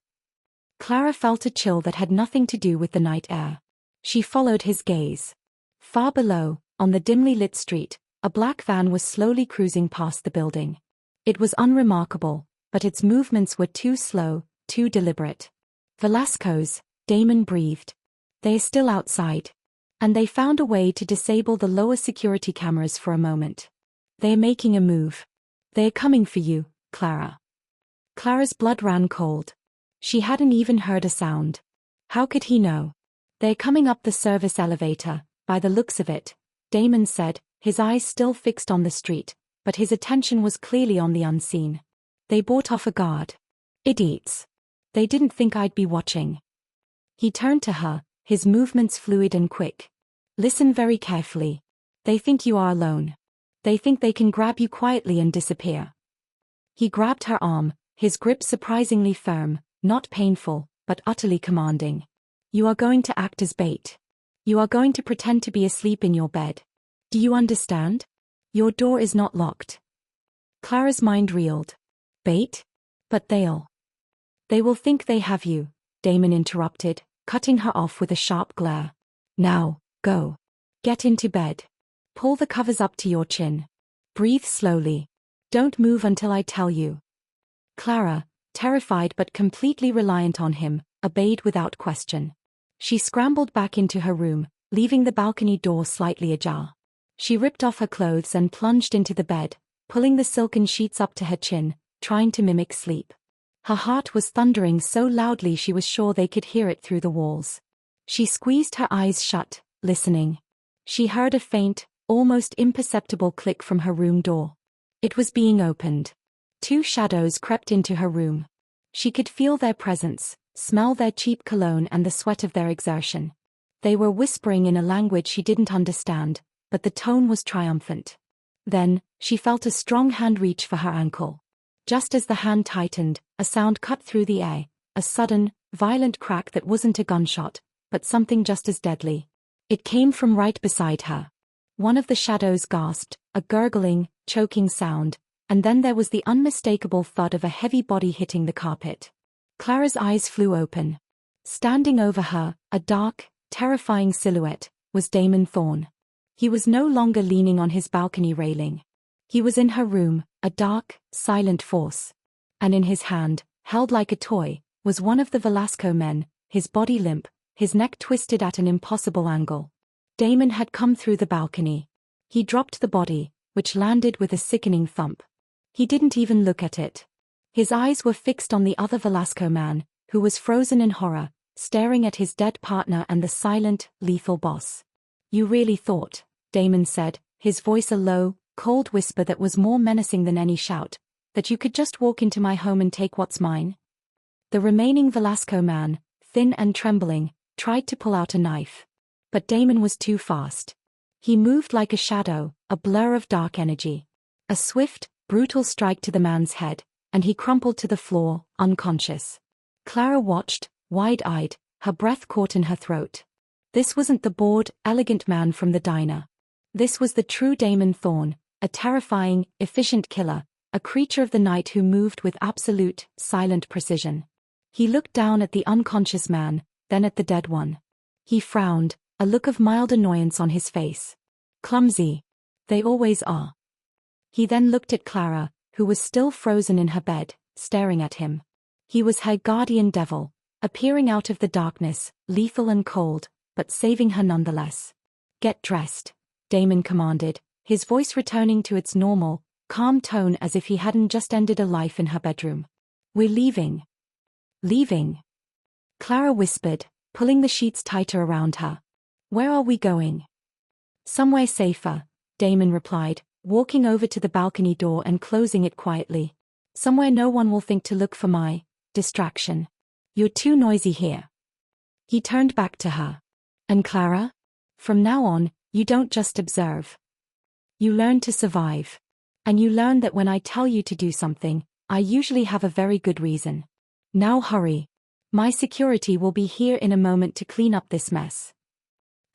Clara felt a chill that had nothing to do with the night air. She followed his gaze. Far below, on the dimly lit street, a black van was slowly cruising past the building. It was unremarkable, but its movements were too slow, too deliberate. Velasco's, Damon breathed. They are still outside. And they found a way to disable the lower security cameras for a moment. They are making a move. They are coming for you, Clara. Clara's blood ran cold. She hadn't even heard a sound. How could he know? They're coming up the service elevator, by the looks of it, Damon said, his eyes still fixed on the street, but his attention was clearly on the unseen. They bought off a guard. Idiots. They didn't think I'd be watching. He turned to her, his movements fluid and quick. Listen very carefully. They think you are alone. They think they can grab you quietly and disappear. He grabbed her arm, his grip surprisingly firm, not painful, but utterly commanding. You are going to act as bait. You are going to pretend to be asleep in your bed. Do you understand? Your door is not locked. Clara's mind reeled. Bait? But They will think they have you, Damon interrupted, cutting her off with a sharp glare. Now, go. Get into bed. Pull the covers up to your chin. Breathe slowly. Don't move until I tell you. Clara, terrified but completely reliant on him, obeyed without question. She scrambled back into her room, leaving the balcony door slightly ajar. She ripped off her clothes and plunged into the bed, pulling the silken sheets up to her chin, trying to mimic sleep. Her heart was thundering so loudly she was sure they could hear it through the walls. She squeezed her eyes shut, listening. She heard a faint, almost imperceptible click from her room door. It was being opened. Two shadows crept into her room. She could feel their presence, smell their cheap cologne and the sweat of their exertion. They were whispering in a language she didn't understand, but the tone was triumphant. Then, she felt a strong hand reach for her ankle. Just as the hand tightened, a sound cut through the air, a sudden, violent crack that wasn't a gunshot, but something just as deadly. It came from right beside her. One of the shadows gasped, a gurgling, choking sound, and then there was the unmistakable thud of a heavy body hitting the carpet. Clara's eyes flew open. Standing over her, a dark, terrifying silhouette, was Damon Thorne. He was no longer leaning on his balcony railing. He was in her room, a dark, silent force. And in his hand, held like a toy, was one of the Velasco men, his body limp, his neck twisted at an impossible angle. Damon had come through the balcony. He dropped the body, which landed with a sickening thump. He didn't even look at it. His eyes were fixed on the other Velasco man, who was frozen in horror, staring at his dead partner and the silent, lethal boss. You really thought, Damon said, his voice a low, cold whisper that was more menacing than any shout, that you could just walk into my home and take what's mine? The remaining Velasco man, thin and trembling, tried to pull out a knife. But Damon was too fast. He moved like a shadow, a blur of dark energy. A swift, brutal strike to the man's head, and he crumpled to the floor, unconscious. Clara watched, wide-eyed, her breath caught in her throat. This wasn't the bored, elegant man from the diner. This was the true Damon Thorne, a terrifying, efficient killer, a creature of the night who moved with absolute, silent precision. He looked down at the unconscious man, then at the dead one. He frowned, a look of mild annoyance on his face. Clumsy. They always are. He then looked at Clara, who was still frozen in her bed, staring at him. He was her guardian devil, appearing out of the darkness, lethal and cold, but saving her nonetheless. Get dressed, Damon commanded, his voice returning to its normal, calm tone as if he hadn't just ended a life in her bedroom. We're leaving. Leaving? Clara whispered, pulling the sheets tighter around her. Where are we going? Somewhere safer, Damon replied, walking over to the balcony door and closing it quietly. Somewhere no one will think to look for my distraction. You're too noisy here. He turned back to her. And Clara? From now on, you don't just observe. You learn to survive. And you learn that when I tell you to do something, I usually have a very good reason. Now hurry. My security will be here in a moment to clean up this mess.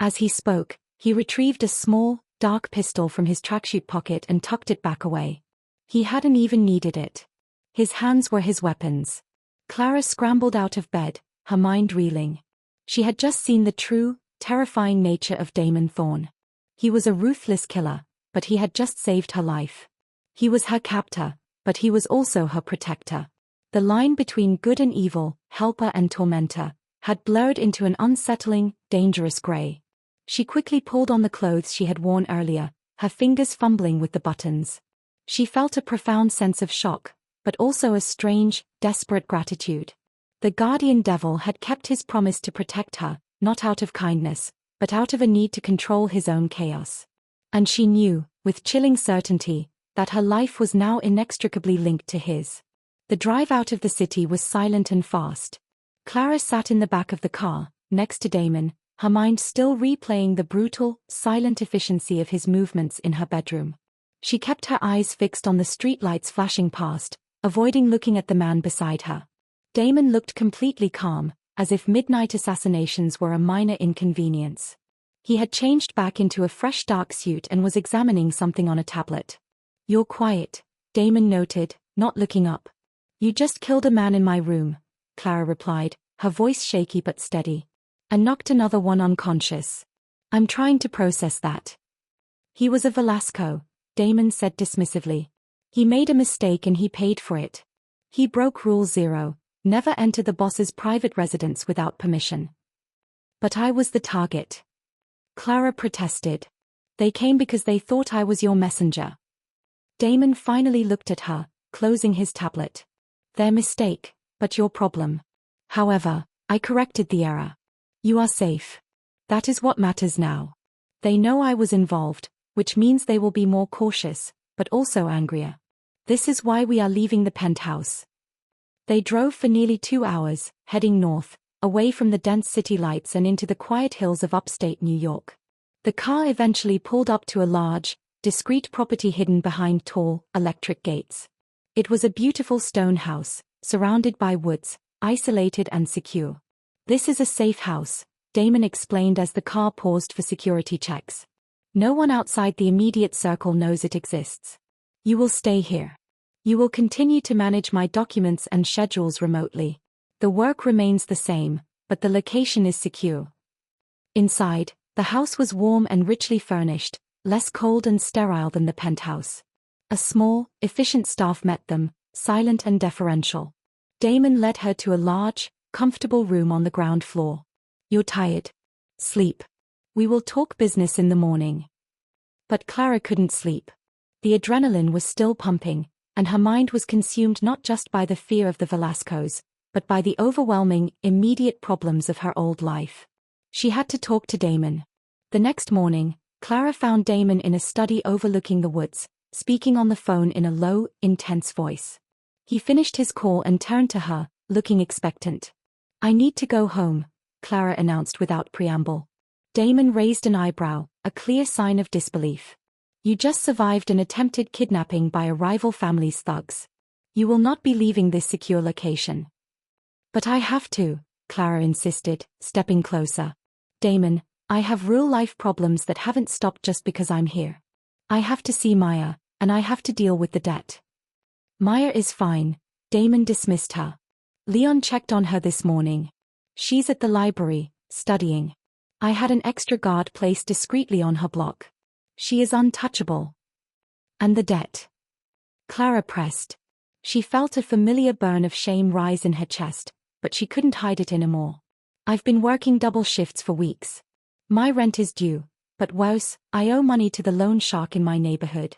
As he spoke, he retrieved a small, dark pistol from his tracksuit pocket and tucked it back away. He hadn't even needed it. His hands were his weapons. Clara scrambled out of bed, her mind reeling. She had just seen the true, terrifying nature of Damon Thorne. He was a ruthless killer, but he had just saved her life. He was her captor, but he was also her protector. The line between good and evil, helper and tormentor, had blurred into an unsettling, dangerous gray. She quickly pulled on the clothes she had worn earlier, her fingers fumbling with the buttons. She felt a profound sense of shock, but also a strange, desperate gratitude. The guardian devil had kept his promise to protect her, not out of kindness, but out of a need to control his own chaos. And she knew, with chilling certainty, that her life was now inextricably linked to his. The drive out of the city was silent and fast. Clara sat in the back of the car, next to Damon, her mind still replaying the brutal, silent efficiency of his movements in her bedroom. She kept her eyes fixed on the streetlights flashing past, avoiding looking at the man beside her. Damon looked completely calm, as if midnight assassinations were a minor inconvenience. He had changed back into a fresh dark suit and was examining something on a tablet. "You're quiet," Damon noted, not looking up. "You just killed a man in my room," Clara replied, her voice shaky but steady. "And knocked another one unconscious. I'm trying to process that." "He was a Velasco," Damon said dismissively. "He made a mistake and he paid for it. He broke Rule 0, never enter the boss's private residence without permission." "But I was the target," Clara protested. "They came because they thought I was your messenger." Damon finally looked at her, closing his tablet. "Their mistake, but your problem. However, I corrected the error. You are safe. That is what matters now. They know I was involved, which means they will be more cautious, but also angrier. This is why we are leaving the penthouse." They drove for nearly 2 hours, heading north, away from the dense city lights and into the quiet hills of upstate New York. The car eventually pulled up to a large, discreet property hidden behind tall, electric gates. It was a beautiful stone house, surrounded by woods, isolated and secure. "This is a safe house," Damon explained as the car paused for security checks. "No one outside the immediate circle knows it exists. You will stay here. You will continue to manage my documents and schedules remotely. The work remains the same, but the location is secure." Inside, the house was warm and richly furnished, less cold and sterile than the penthouse. A small, efficient staff met them, silent and deferential. Damon led her to a large, comfortable room on the ground floor. "You're tired. Sleep. We will talk business in the morning." But Clara couldn't sleep. The adrenaline was still pumping, and her mind was consumed not just by the fear of the Velascos, but by the overwhelming, immediate problems of her old life. She had to talk to Damon. The next morning, Clara found Damon in a study overlooking the woods, speaking on the phone in a low, intense voice. He finished his call and turned to her, looking expectant. "I need to go home," Clara announced without preamble. Damon raised an eyebrow, a clear sign of disbelief. "You just survived an attempted kidnapping by a rival family's thugs. You will not be leaving this secure location." "But I have to," Clara insisted, stepping closer. "Damon, I have real-life problems that haven't stopped just because I'm here. I have to see Maya, and I have to deal with the debt." "Maya is fine," Damon dismissed her. "Leon checked on her this morning. She's at the library, studying. I had an extra guard placed discreetly on her block. She is untouchable." "And the debt?" Clara pressed. She felt a familiar burn of shame rise in her chest, but she couldn't hide it anymore. "I've been working double shifts for weeks. My rent is due, but worse, I owe money to the loan shark in my neighborhood.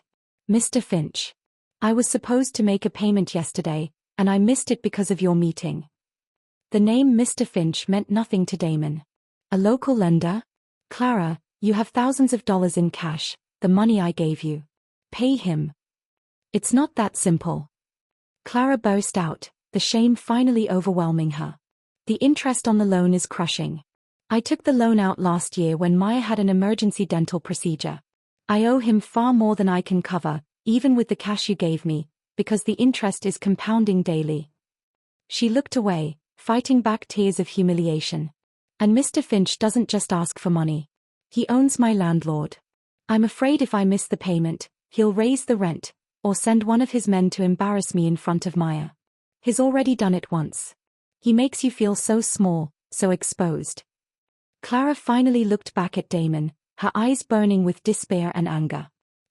Mr. Finch. I was supposed to make a payment yesterday, and I missed it because of your meeting." The name Mr. Finch meant nothing to Damon. "A local lender? Clara, you have thousands of dollars in cash, the money I gave you. Pay him." "It's not that simple." Clara burst out, the shame finally overwhelming her. "The interest on the loan is crushing. I took the loan out last year when Maya had an emergency dental procedure. I owe him far more than I can cover, even with the cash you gave me, because the interest is compounding daily." She looked away, fighting back tears of humiliation. "And Mr. Finch doesn't just ask for money. He owns my landlord. I'm afraid if I miss the payment, he'll raise the rent, or send one of his men to embarrass me in front of Maya. He's already done it once. He makes you feel so small, so exposed. Clara finally looked back at Damon, her eyes burning with despair and anger.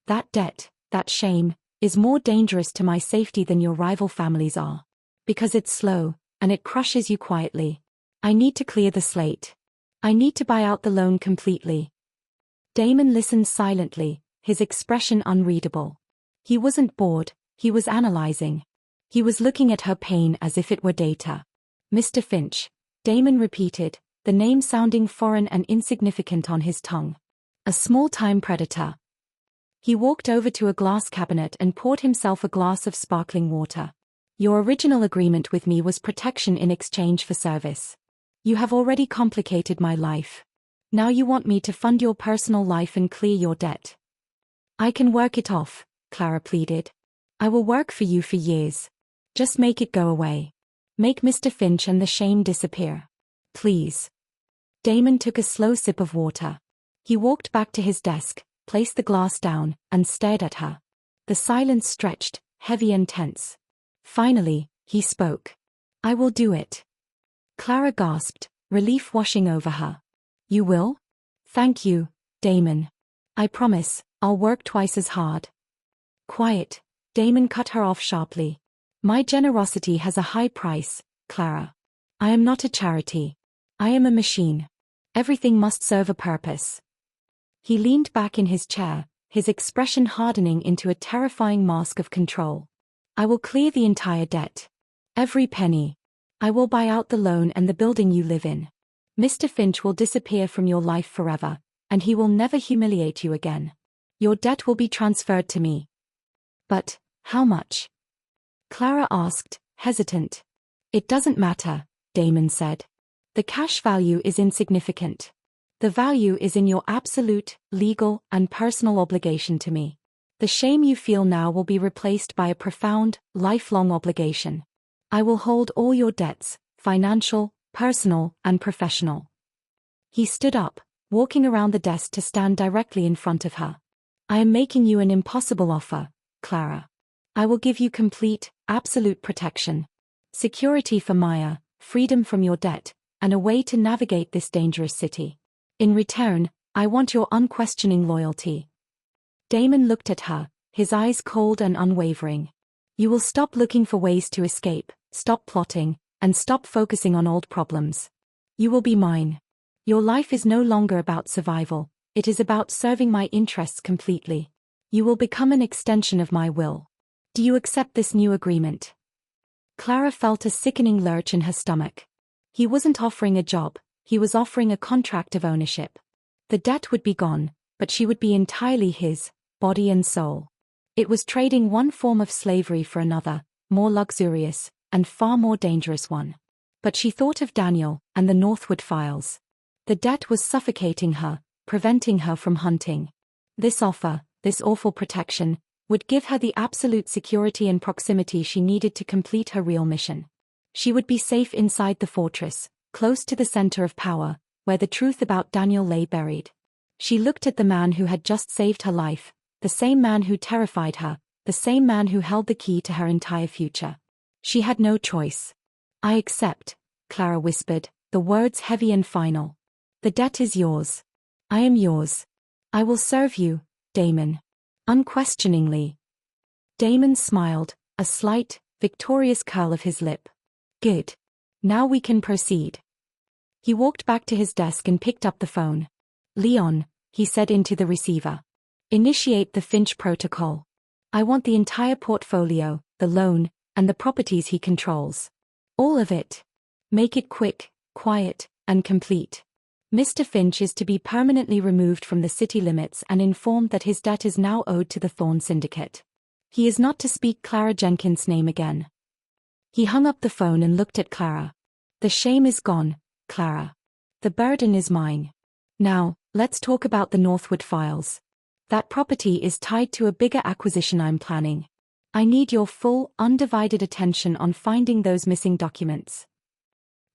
That debt, that shame, is more dangerous to my safety than your rival families are. Because it's slow, and it crushes you quietly. I need to clear the slate. I need to buy out the loan completely. Damon listened silently, his expression unreadable. He wasn't bored, he was analyzing. He was looking at her pain as if it were data. Mr. Finch, Damon repeated, the name sounding foreign and insignificant on his tongue. A small-time predator. He walked over to a glass cabinet and poured himself a glass of sparkling water. Your original agreement with me was protection in exchange for service. You have already complicated my life. Now you want me to fund your personal life and clear your debt. I can work it off, Clara pleaded. I will work for you for years. Just make it go away. Make Mr. Finch and the shame disappear. Please. Damon took a slow sip of water. He walked back to his desk, placed the glass down, and stared at her. The silence stretched, heavy and tense. Finally, he spoke. I will do it. Clara gasped, relief washing over her. You will? Thank you, Damon. I promise, I'll work twice as hard. Quiet, Damon cut her off sharply. My generosity has a high price, Clara. I am not a charity. I am a machine. Everything must serve a purpose. He leaned back in his chair, his expression hardening into a terrifying mask of control. I will clear the entire debt. Every penny. I will buy out the loan and the building you live in. Mr. Finch will disappear from your life forever, and he will never humiliate you again. Your debt will be transferred to me. But, how much? Clara asked, hesitant. It doesn't matter, Damon said. The cash value is insignificant. The value is in your absolute, legal, and personal obligation to me. The shame you feel now will be replaced by a profound, lifelong obligation. I will hold all your debts, financial, personal, and professional. He stood up, walking around the desk to stand directly in front of her. I am making you an impossible offer, Clara. I will give you complete, absolute protection. Security for Maya, freedom from your debt, and a way to navigate this dangerous city. In return, I want your unquestioning loyalty. Damon looked at her, his eyes cold and unwavering. You will stop looking for ways to escape, stop plotting, and stop focusing on old problems. You will be mine. Your life is no longer about survival, it is about serving my interests completely. You will become an extension of my will. Do you accept this new agreement? Clara felt a sickening lurch in her stomach. He wasn't offering a job, he was offering a contract of ownership. The debt would be gone, but she would be entirely his, body and soul. It was trading one form of slavery for another, more luxurious, and far more dangerous one. But she thought of Daniel, and the Northwood files. The debt was suffocating her, preventing her from hunting. This offer, this awful protection, would give her the absolute security and proximity she needed to complete her real mission. She would be safe inside the fortress, close to the center of power, where the truth about Daniel lay buried. She looked at the man who had just saved her life, the same man who terrified her, the same man who held the key to her entire future. She had no choice. I accept, Clara whispered, the words heavy and final. The debt is yours. I am yours. I will serve you, Damon. Unquestioningly. Damon smiled, a slight, victorious curl of his lip. Good. Now we can proceed. He walked back to his desk and picked up the phone. Leon, he said into the receiver. Initiate the Finch protocol. I want the entire portfolio, the loan, and the properties he controls. All of it. Make it quick, quiet, and complete. Mr. Finch is to be permanently removed from the city limits and informed that his debt is now owed to the Thorn Syndicate. He is not to speak Clara Jenkins' name again. He hung up the phone and looked at Clara. The shame is gone, Clara. The burden is mine. Now, let's talk about the Northwood files. That property is tied to a bigger acquisition I'm planning. I need your full, undivided attention on finding those missing documents.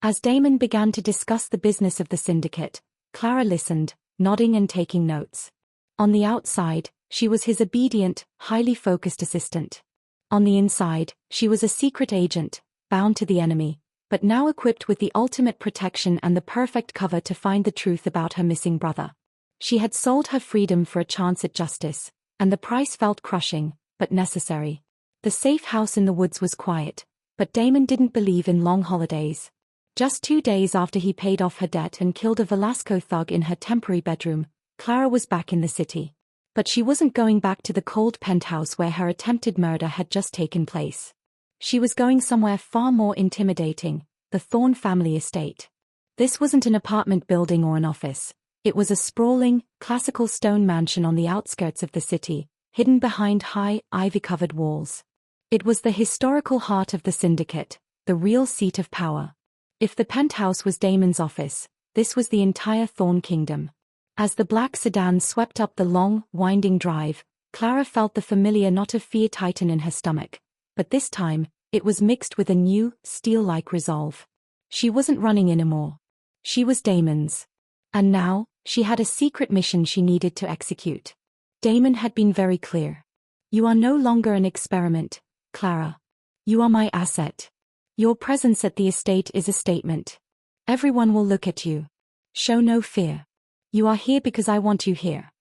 As Damon began to discuss the business of the syndicate, Clara listened, nodding and taking notes. On the outside, she was his obedient, highly focused assistant. On the inside, she was a secret agent, bound to the enemy, but now equipped with the ultimate protection and the perfect cover to find the truth about her missing brother. She had sold her freedom for a chance at justice, and the price felt crushing, but necessary. The safe house in the woods was quiet, but Damon didn't believe in long holidays. Just 2 days after he paid off her debt and killed a Velasco thug in her temporary bedroom, Clara was back in the city. But she wasn't going back to the cold penthouse where her attempted murder had just taken place. She was going somewhere far more intimidating, the Thorne family estate. This wasn't an apartment building or an office. It was a sprawling, classical stone mansion on the outskirts of the city, hidden behind high, ivy-covered walls. It was the historical heart of the syndicate, the real seat of power. If the penthouse was Damon's office, this was the entire Thorne kingdom. As the black sedan swept up the long, winding drive, Clara felt the familiar knot of fear tighten in her stomach. But this time, it was mixed with a new, steel-like resolve. She wasn't running anymore. She was Damon's. And now, she had a secret mission she needed to execute. Damon had been very clear. "You are no longer an experiment, Clara. You are my asset. Your presence at the estate is a statement. Everyone will look at you. Show no fear. You are here because I want you here."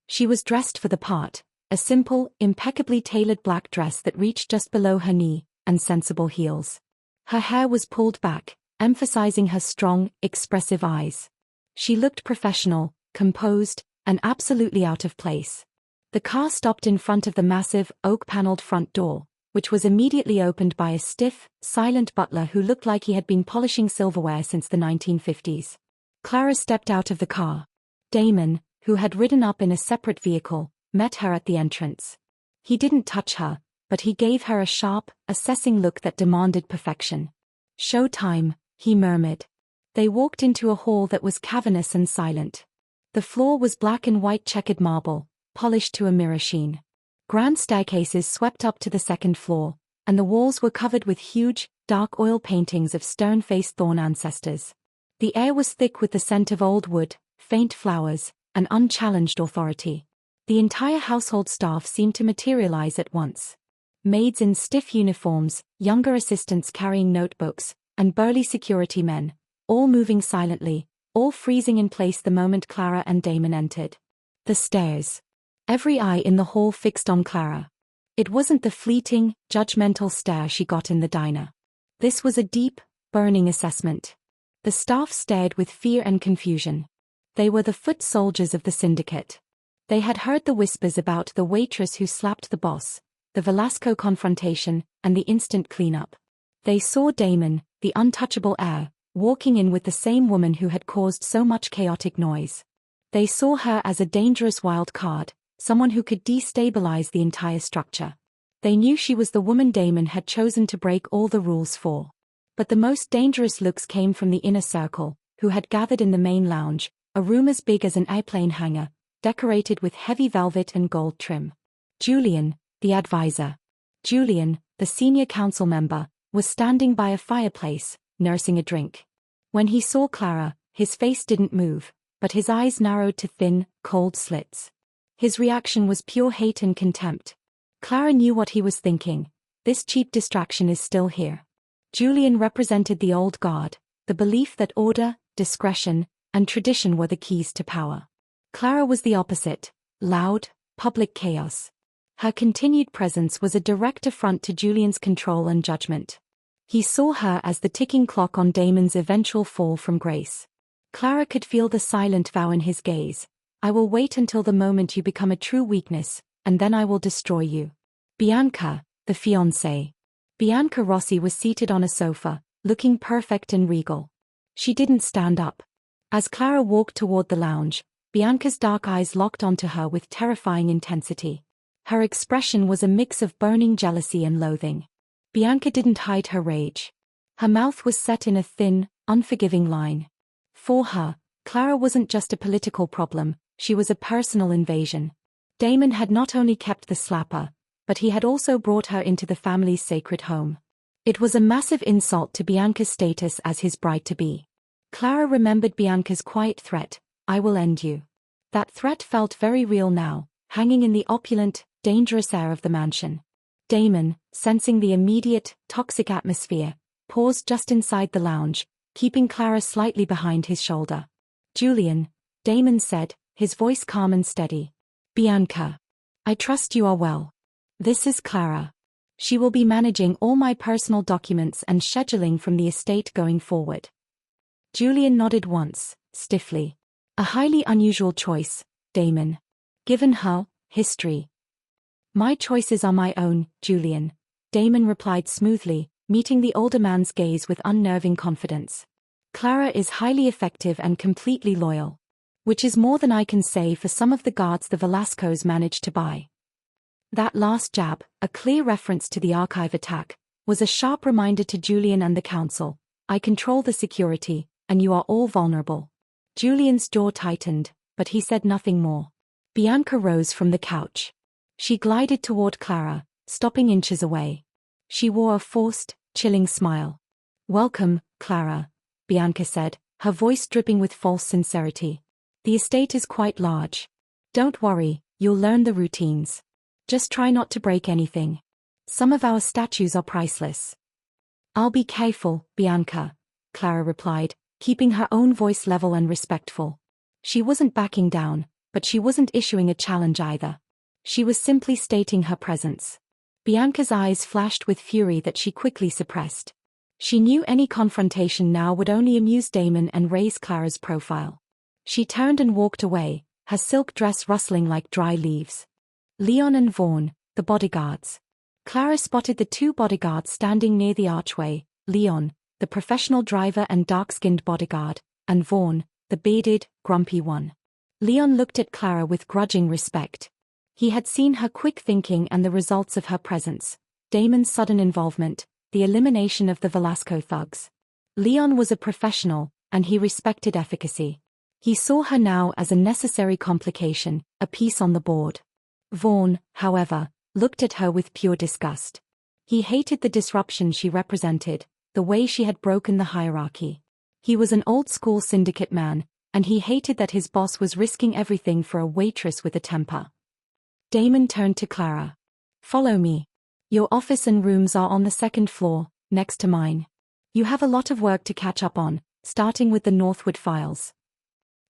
She was dressed for the part, a simple, impeccably tailored black dress that reached just below her knee, and sensible heels. Her hair was pulled back, emphasizing her strong, expressive eyes. She looked professional, composed, and absolutely out of place. The car stopped in front of the massive, oak-paneled front door, which was immediately opened by a stiff, silent butler who looked like he had been polishing silverware since the 1950s. Clara stepped out of the car. Damon, who had ridden up in a separate vehicle, met her at the entrance. He didn't touch her, but he gave her a sharp, assessing look that demanded perfection. "Show time," he murmured. They walked into a hall that was cavernous and silent. The floor was black and white checkered marble, polished to a mirror sheen. Grand staircases swept up to the second floor, and the walls were covered with huge, dark oil paintings of stern-faced Thorne ancestors. The air was thick with the scent of old wood, faint flowers, and unchallenged authority. The entire household staff seemed to materialize at once. Maids in stiff uniforms, younger assistants carrying notebooks, and burly security men, all moving silently, all freezing in place the moment Clara and Damon entered. The stairs. Every eye in the hall fixed on Clara. It wasn't the fleeting, judgmental stare she got in the diner. This was a deep, burning assessment. The staff stared with fear and confusion. They were the foot soldiers of the syndicate. They had heard the whispers about the waitress who slapped the boss, the Velasco confrontation, and the instant cleanup. They saw Damon, the untouchable heir, walking in with the same woman who had caused so much chaotic noise. They saw her as a dangerous wild card, someone who could destabilize the entire structure. They knew she was the woman Damon had chosen to break all the rules for. But the most dangerous looks came from the inner circle, who had gathered in the main lounge, a room as big as an airplane hangar, decorated with heavy velvet and gold trim. Julian, the advisor. Julian, the senior council member, was standing by a fireplace, nursing a drink. When he saw Clara, his face didn't move, but his eyes narrowed to thin, cold slits. His reaction was pure hate and contempt. Clara knew what he was thinking. This cheap distraction is still here. Julian represented the old guard, the belief that order, discretion, and tradition were the keys to power. Clara was the opposite, loud, public chaos. Her continued presence was a direct affront to Julian's control and judgment. He saw her as the ticking clock on Damon's eventual fall from grace. Clara could feel the silent vow in his gaze. "I will wait until the moment you become a true weakness, and then I will destroy you." Bianca, the fiancée. Bianca Rossi was seated on a sofa, looking perfect and regal. She didn't stand up. As Clara walked toward the lounge, Bianca's dark eyes locked onto her with terrifying intensity. Her expression was a mix of burning jealousy and loathing. Bianca didn't hide her rage. Her mouth was set in a thin, unforgiving line. For her, Clara wasn't just a political problem, she was a personal invasion. Damon had not only kept the slapper, but he had also brought her into the family's sacred home. It was a massive insult to Bianca's status as his bride-to-be. Clara remembered Bianca's quiet threat, "I will end you." That threat felt very real now, hanging in the opulent, dangerous air of the mansion. Damon, sensing the immediate, toxic atmosphere, paused just inside the lounge, keeping Clara slightly behind his shoulder. "Julian," Damon said, his voice calm and steady. "Bianca. I trust you are well. This is Clara. She will be managing all my personal documents and scheduling from the estate going forward." Julian nodded once, stiffly. A highly unusual choice, Damon. Given her history. "My choices are my own, Julian," Damon replied smoothly, meeting the older man's gaze with unnerving confidence. "Clara is highly effective and completely loyal. Which is more than I can say for some of the guards the Velascos managed to buy." That last jab, a clear reference to the archive attack, was a sharp reminder to Julian and the council. "I control the security, and you are all vulnerable." Julian's jaw tightened, but he said nothing more. Bianca rose from the couch. She glided toward Clara, stopping inches away. She wore a forced, chilling smile. "Welcome, Clara," Bianca said, her voice dripping with false sincerity. "The estate is quite large. Don't worry, you'll learn the routines. Just try not to break anything. Some of our statues are priceless." "I'll be careful, Bianca," Clara replied, keeping her own voice level and respectful. She wasn't backing down, but she wasn't issuing a challenge either. She was simply stating her presence. Bianca's eyes flashed with fury that she quickly suppressed. She knew any confrontation now would only amuse Damon and raise Clara's profile. She turned and walked away, her silk dress rustling like dry leaves. Leon and Vaughn, the bodyguards. Clara spotted the two bodyguards standing near the archway, Leon, the professional driver and dark-skinned bodyguard, and Vaughn, the bearded, grumpy one. Leon looked at Clara with grudging respect. He had seen her quick thinking and the results of her presence, Damon's sudden involvement, the elimination of the Velasco thugs. Leon was a professional, and he respected efficacy. He saw her now as a necessary complication, a piece on the board. Vaughn, however, looked at her with pure disgust. He hated the disruption she represented, the way she had broken the hierarchy. He was an old-school syndicate man, and he hated that his boss was risking everything for a waitress with a temper. Damon turned to Clara. "Follow me. Your office and rooms are on the second floor, next to mine. You have a lot of work to catch up on, starting with the Northwood files."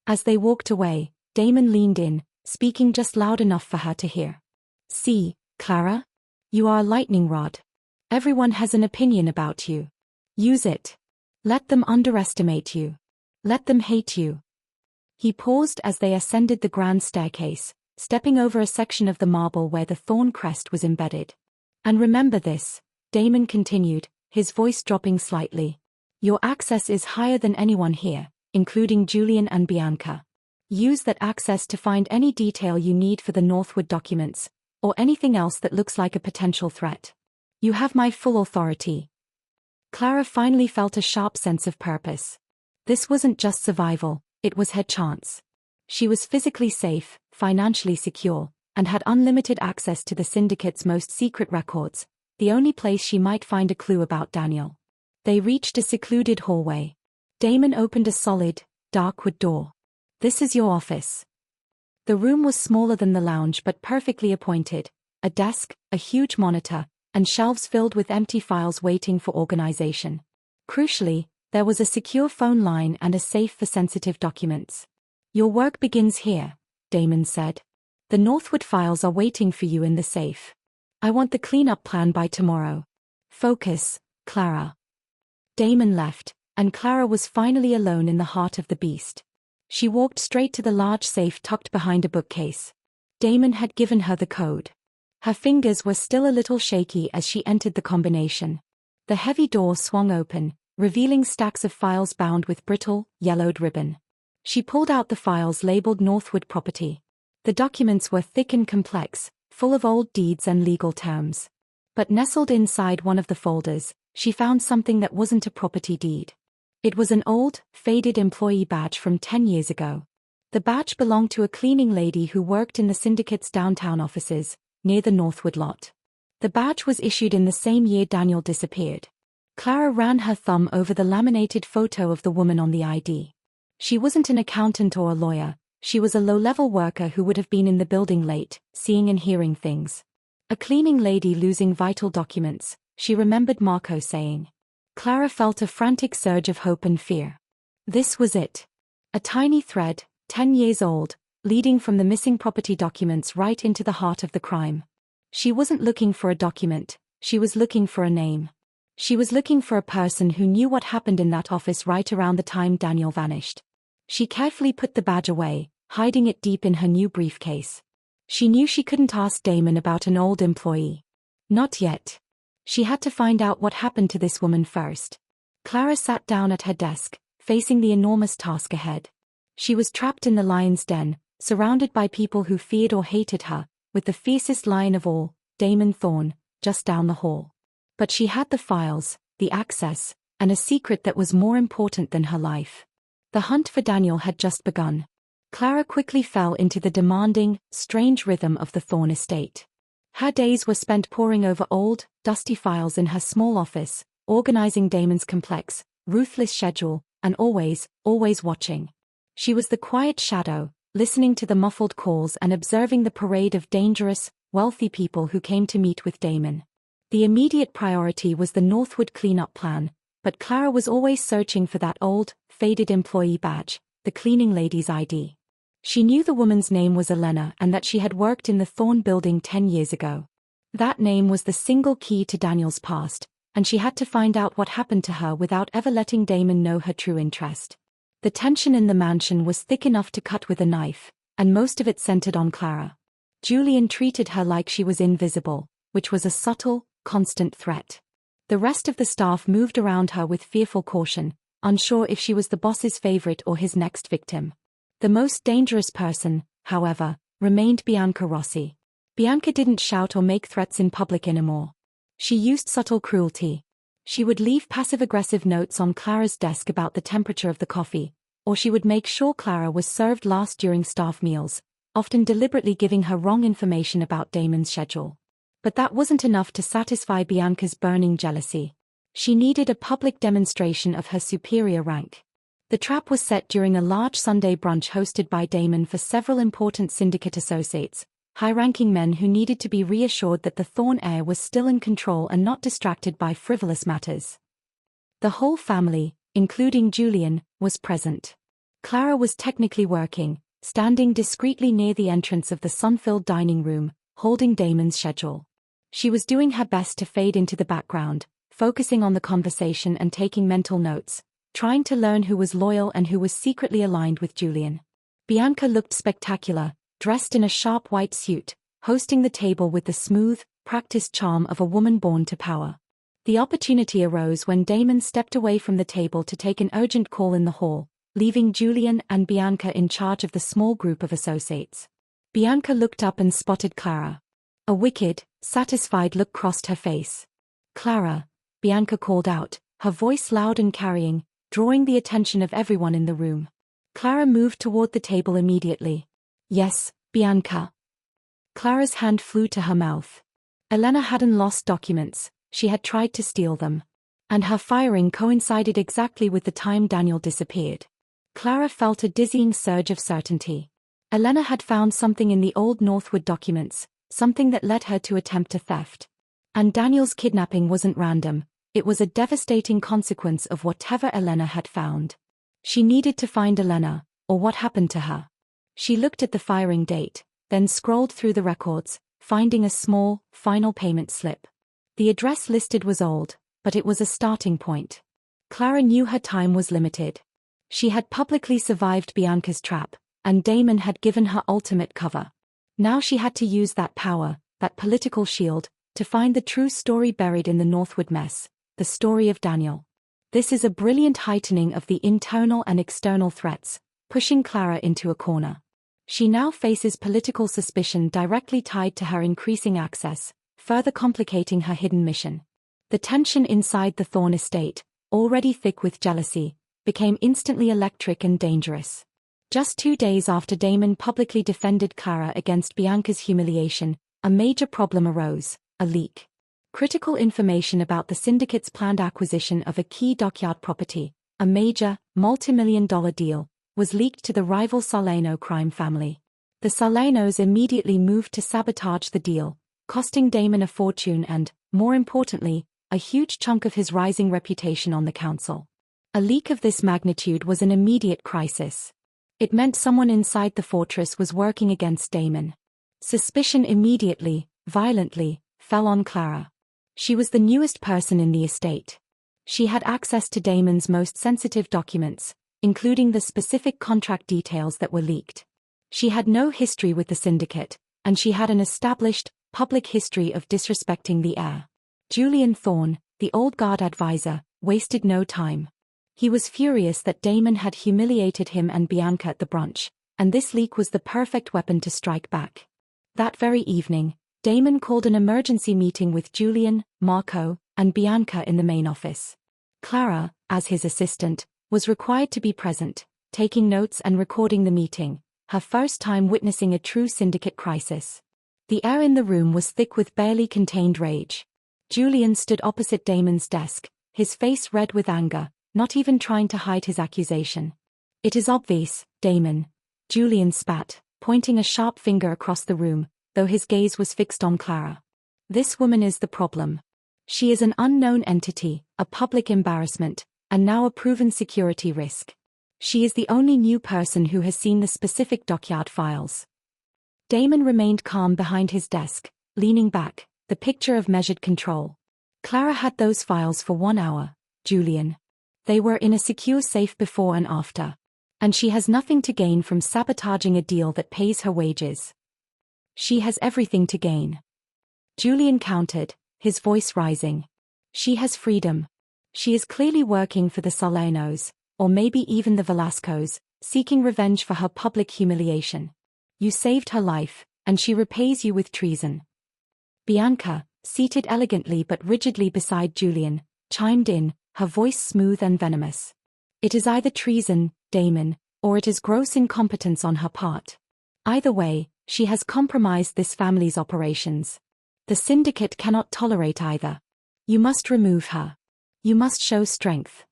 As they walked away, Damon leaned in, speaking just loud enough for her to hear. "See, Clara? You are a lightning rod. Everyone has an opinion about you. Use it. Let them underestimate you. Let them hate you." He paused as they ascended the grand staircase, stepping over a section of the marble where the thorn crest was embedded. "And remember this," Damon continued, his voice dropping slightly. "Your access is higher than anyone here, including Julian and Bianca. Use that access to find any detail you need for the Northwood documents, or anything else that looks like a potential threat. You have my full authority." Clara finally felt a sharp sense of purpose. This wasn't just survival, it was her chance. She was physically safe, financially secure, and had unlimited access to the syndicate's most secret records, the only place she might find a clue about Daniel. They reached a secluded hallway. Damon opened a solid, dark wood door. "This is your office." The room was smaller than the lounge but perfectly appointed, a desk, a huge monitor, and shelves filled with empty files waiting for organization. Crucially, there was a secure phone line and a safe for sensitive documents. "Your work begins here," Damon said. "The Northwood files are waiting for you in the safe. I want the cleanup plan by tomorrow. Focus, Clara." Damon left, and Clara was finally alone in the heart of the beast. She walked straight to the large safe tucked behind a bookcase. Damon had given her the code. Her fingers were still a little shaky as she entered the combination. The heavy door swung open, revealing stacks of files bound with brittle, yellowed ribbon. She pulled out the files labeled Northwood Property. The documents were thick and complex, full of old deeds and legal terms. But nestled inside one of the folders, she found something that wasn't a property deed. It was an old, faded employee badge from 10 years ago. The badge belonged to a cleaning lady who worked in the syndicate's downtown offices, near the Northwood lot. The badge was issued in the same year Daniel disappeared. Clara ran her thumb over the laminated photo of the woman on the ID. She wasn't an accountant or a lawyer, She was a low-level worker who would have been in the building late, seeing and hearing things. A cleaning lady losing vital documents, she remembered Marco saying. Clara felt a frantic surge of hope and fear. This was it. A tiny thread, 10 years old, leading from the missing property documents right into the heart of the crime. She wasn't looking for a document, she was looking for a name. She was looking for a person who knew what happened in that office right around the time Daniel vanished. She carefully put the badge away, hiding it deep in her new briefcase. She knew she couldn't ask Damon about an old employee. Not yet. She had to find out what happened to this woman first. Clara sat down at her desk, facing the enormous task ahead. She was trapped in the lion's den, surrounded by people who feared or hated her, with the fiercest lion of all, Damon Thorne, just down the hall. But she had the files, the access, and a secret that was more important than her life. The hunt for Daniel had just begun. Clara quickly fell into the demanding, strange rhythm of the Thorne estate. Her days were spent poring over old, dusty files in her small office, organizing Damon's complex, ruthless schedule, and always watching. She was the quiet shadow, listening to the muffled calls and observing the parade of dangerous, wealthy people who came to meet with Damon. The immediate priority was the Northwood cleanup plan, but Clara was always searching for that old, faded employee badge, the cleaning lady's ID. She knew the woman's name was Elena and that she had worked in the Thorne building 10 years ago. That name was the single key to Daniel's past, and she had to find out what happened to her without ever letting Damon know her true interest. The tension in the mansion was thick enough to cut with a knife, and most of it centered on Clara. Julian treated her like she was invisible, which was a subtle, constant threat. The rest of the staff moved around her with fearful caution, unsure if she was the boss's favorite or his next victim. The most dangerous person, however, remained Bianca Rossi. Bianca didn't shout or make threats in public anymore. She used subtle cruelty. She would leave passive-aggressive notes on Clara's desk about the temperature of the coffee, or she would make sure Clara was served last during staff meals, often deliberately giving her wrong information about Damon's schedule. But that wasn't enough to satisfy Bianca's burning jealousy. She needed a public demonstration of her superior rank. The trap was set during a large Sunday brunch hosted by Damon for several important syndicate associates, high-ranking men who needed to be reassured that the Thorne heir was still in control and not distracted by frivolous matters. The whole family, including Julian, was present. Clara was technically working, standing discreetly near the entrance of the sun-filled dining room, holding Damon's schedule. She was doing her best to fade into the background, focusing on the conversation and taking mental notes, trying to learn who was loyal and who was secretly aligned with Julian. Bianca looked spectacular, dressed in a sharp white suit, hosting the table with the smooth, practiced charm of a woman born to power. The opportunity arose when Damon stepped away from the table to take an urgent call in the hall, leaving Julian and Bianca in charge of the small group of associates. Bianca looked up and spotted Clara. A wicked, satisfied look crossed her face. "Clara," Bianca called out, her voice loud and carrying, drawing the attention of everyone in the room. Clara moved toward the table immediately. "Yes, Bianca." Clara's hand flew to her mouth. Elena hadn't lost documents, she had tried to steal them. And her firing coincided exactly with the time Daniel disappeared. Clara felt a dizzying surge of certainty. Elena had found something in the old Northwood documents, something that led her to attempt a theft. And Daniel's kidnapping wasn't random, it was a devastating consequence of whatever Elena had found. She needed to find Elena, or what happened to her. She looked at the firing date, then scrolled through the records, finding a small, final payment slip. The address listed was old, but it was a starting point. Clara knew her time was limited. She had publicly survived Bianca's trap, and Damon had given her ultimate cover. Now she had to use that power, that political shield, to find the true story buried in the Northwood mess, the story of Daniel. This is a brilliant heightening of the internal and external threats, pushing Clara into a corner. She now faces political suspicion directly tied to her increasing access, further complicating her hidden mission. The tension inside the Thorne estate, already thick with jealousy, became instantly electric and dangerous. Just 2 days after Damon publicly defended Clara against Bianca's humiliation, a major problem arose: a leak. Critical information about the syndicate's planned acquisition of a key dockyard property, a major, multi-million-dollar deal, was leaked to the rival Salerno crime family. The Salernos immediately moved to sabotage the deal, costing Damon a fortune and, more importantly, a huge chunk of his rising reputation on the council. A leak of this magnitude was an immediate crisis. It meant someone inside the fortress was working against Damon. Suspicion immediately, violently, fell on Clara. She was the newest person in the estate. She had access to Damon's most sensitive documents, including the specific contract details that were leaked. She had no history with the syndicate, and she had an established, public history of disrespecting the heir. Julian Thorne, the old guard advisor, wasted no time. He was furious that Damon had humiliated him and Bianca at the brunch, and this leak was the perfect weapon to strike back. That very evening, Damon called an emergency meeting with Julian, Marco, and Bianca in the main office. Clara, as his assistant, was required to be present, taking notes and recording the meeting, her first time witnessing a true syndicate crisis. The air in the room was thick with barely contained rage. Julian stood opposite Damon's desk, his face red with anger, not even trying to hide his accusation. "It is obvious, Damon," Julian spat, pointing a sharp finger across the room, though his gaze was fixed on Clara. "This woman is the problem. She is an unknown entity, a public embarrassment, and now a proven security risk. She is the only new person who has seen the specific dockyard files." Damon remained calm behind his desk, leaning back, the picture of measured control. "Clara had those files for 1 hour, Julian. They were in a secure safe before and after. And she has nothing to gain from sabotaging a deal that pays her wages. She has everything to gain." Julian countered, his voice rising. "She has freedom. She is clearly working for the Salernos, or maybe even the Velascos, seeking revenge for her public humiliation. You saved her life, and she repays you with treason." Bianca, seated elegantly but rigidly beside Julian, chimed in, her voice smooth and venomous. "It is either treason, Damon, or it is gross incompetence on her part. Either way, she has compromised this family's operations. The syndicate cannot tolerate either. You must remove her. You must show strength."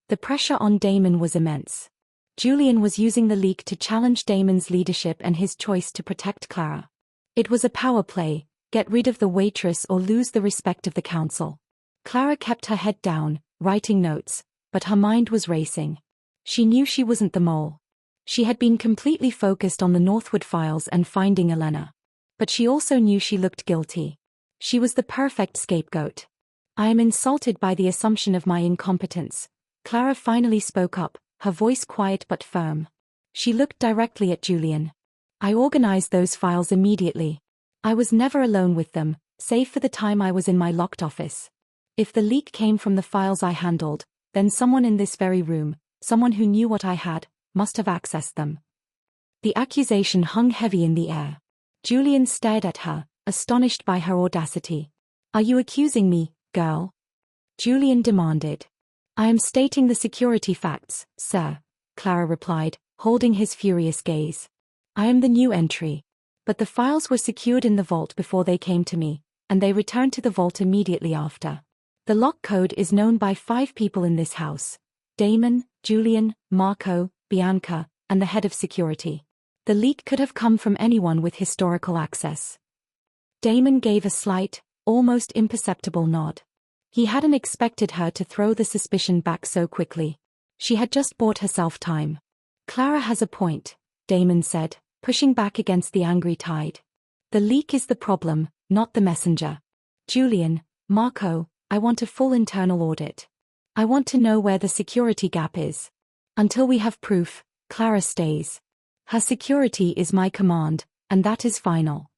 The pressure on Damon was immense. Julian was using the leak to challenge Damon's leadership and his choice to protect Clara. It was a power play, get rid of the waitress or lose the respect of the council. Clara kept her head down, writing notes, but her mind was racing. She knew she wasn't the mole. She had been completely focused on the Northwood files and finding Elena. But she also knew she looked guilty. She was the perfect scapegoat. "I am insulted by the assumption of my incompetence," Clara finally spoke up, her voice quiet but firm. She looked directly at Julian. "I organized those files immediately. I was never alone with them, save for the time I was in my locked office. If the leak came from the files I handled, then someone in this very room, someone who knew what I had, must have accessed them." The accusation hung heavy in the air. Julian stared at her, astonished by her audacity. "Are you accusing me, girl?" Julian demanded. "I am stating the security facts, sir," Clara replied, holding his furious gaze. "I am the new entry. But the files were secured in the vault before they came to me, and they returned to the vault immediately after. The lock code is known by 5 people in this house: Damon, Julian, Marco, Bianca, and the head of security. The leak could have come from anyone with historical access." Damon gave a slight, almost imperceptible nod. He hadn't expected her to throw the suspicion back so quickly. She had just bought herself time. "Clara has a point," Damon said, pushing back against the angry tide. "The leak is the problem, not the messenger. Julian, Marco, I want a full internal audit. I want to know where the security gap is. Until we have proof, Clara stays. Her security is my command, and that is final."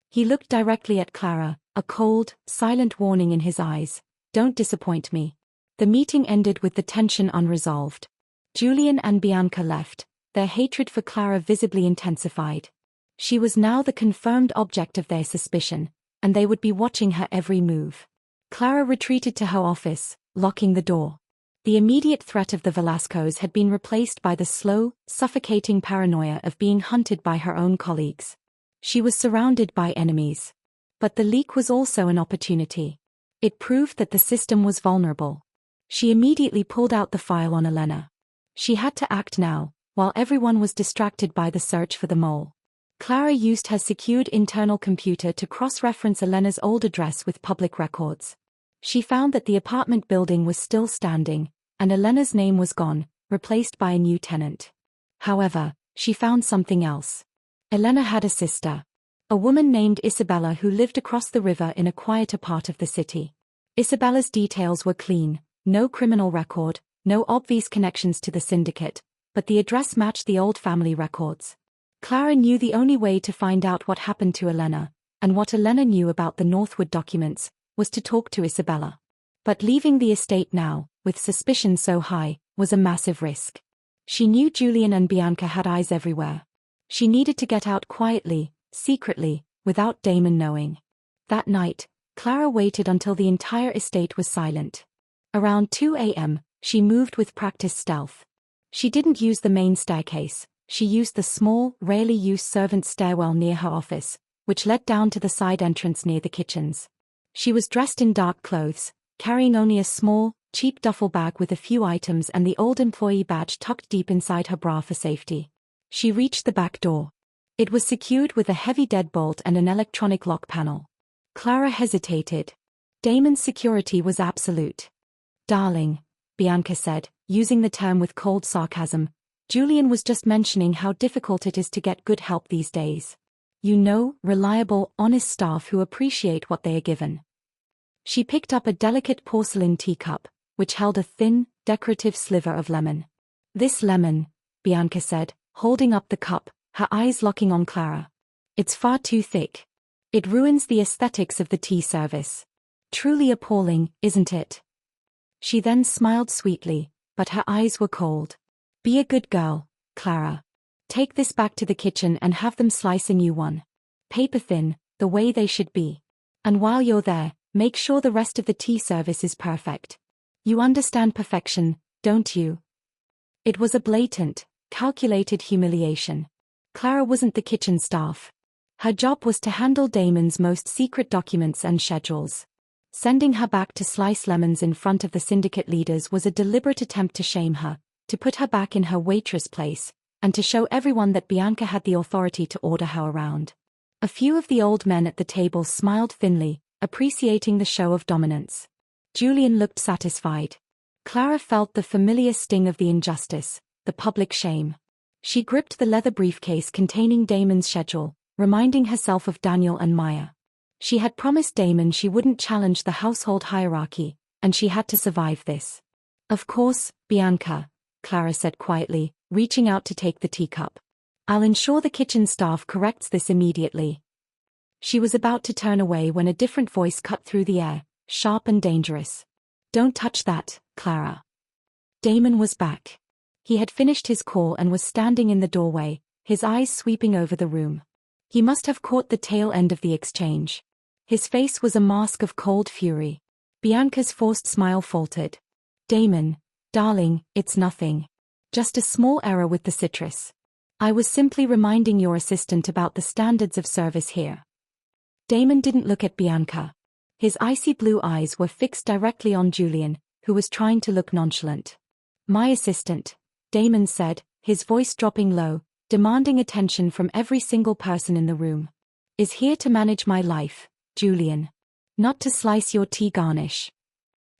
He looked directly at Clara, a cold, silent warning in his eyes. "Don't disappoint me." The meeting ended with the tension unresolved. Julian and Bianca left, their hatred for Clara visibly intensified. She was now the confirmed object of their suspicion, and they would be watching her every move. Clara retreated to her office, locking the door. The immediate threat of the Velascos had been replaced by the slow, suffocating paranoia of being hunted by her own colleagues. She was surrounded by enemies. But the leak was also an opportunity. It proved that the system was vulnerable. She immediately pulled out the file on Elena. She had to act now, while everyone was distracted by the search for the mole. Clara used her secured internal computer to cross-reference Elena's old address with public records. She found that the apartment building was still standing, and Elena's name was gone, replaced by a new tenant. However, she found something else. Elena had a sister. A woman named Isabella who lived across the river in a quieter part of the city. Isabella's details were clean, no criminal record, no obvious connections to the syndicate, but the address matched the old family records. Clara knew the only way to find out what happened to Elena, and what Elena knew about the Northwood documents, was to talk to Isabella. But leaving the estate now, with suspicion so high, was a massive risk. She knew Julian and Bianca had eyes everywhere. She needed to get out quietly, secretly, without Damon knowing. That night, Clara waited until the entire estate was silent. Around 2 a.m., she moved with practiced stealth. She didn't use the main staircase. She used the small, rarely used servant stairwell near her office, which led down to the side entrance near the kitchens. She was dressed in dark clothes, carrying only a small, cheap duffel bag with a few items and the old employee badge tucked deep inside her bra for safety. She reached the back door. It was secured with a heavy deadbolt and an electronic lock panel. Clara hesitated. Damon's security was absolute. "Darling," Bianca said, using the term with cold sarcasm, "Julian was just mentioning how difficult it is to get good help these days. You know, reliable, honest staff who appreciate what they are given." She picked up a delicate porcelain teacup, which held a thin, decorative sliver of lemon. "This lemon," Bianca said, holding up the cup, her eyes locking on Clara. "It's far too thick. It ruins the aesthetics of the tea service. Truly appalling, isn't it?" She then smiled sweetly, but her eyes were cold. "Be a good girl, Clara. Take this back to the kitchen and have them slice a new one. Paper thin, the way they should be. And while you're there, make sure the rest of the tea service is perfect. You understand perfection, don't you?" It was a blatant, calculated humiliation. Clara wasn't the kitchen staff. Her job was to handle Damon's most secret documents and schedules. Sending her back to slice lemons in front of the syndicate leaders was a deliberate attempt to shame her, to put her back in her waitress place, and to show everyone that Bianca had the authority to order her around. A few of the old men at the table smiled thinly, appreciating the show of dominance. Julian looked satisfied. Clara felt the familiar sting of the injustice, the public shame. She gripped the leather briefcase containing Damon's schedule, reminding herself of Daniel and Maya. She had promised Damon she wouldn't challenge the household hierarchy, and she had to survive this. "Of course, Bianca," Clara said quietly, reaching out to take the teacup. "I'll ensure the kitchen staff corrects this immediately." She was about to turn away when a different voice cut through the air, sharp and dangerous. "Don't touch that, Clara." Damon was back. He had finished his call and was standing in the doorway, his eyes sweeping over the room. He must have caught the tail end of the exchange. His face was a mask of cold fury. Bianca's forced smile faltered. "Damon, darling, it's nothing. Just a small error with the citrus. I was simply reminding your assistant about the standards of service here." Damon didn't look at Bianca. His icy blue eyes were fixed directly on Julian, who was trying to look nonchalant. "My assistant," Damon said, his voice dropping low, demanding attention from every single person in the room, "is here to manage my life, Julian. Not to slice your tea garnish."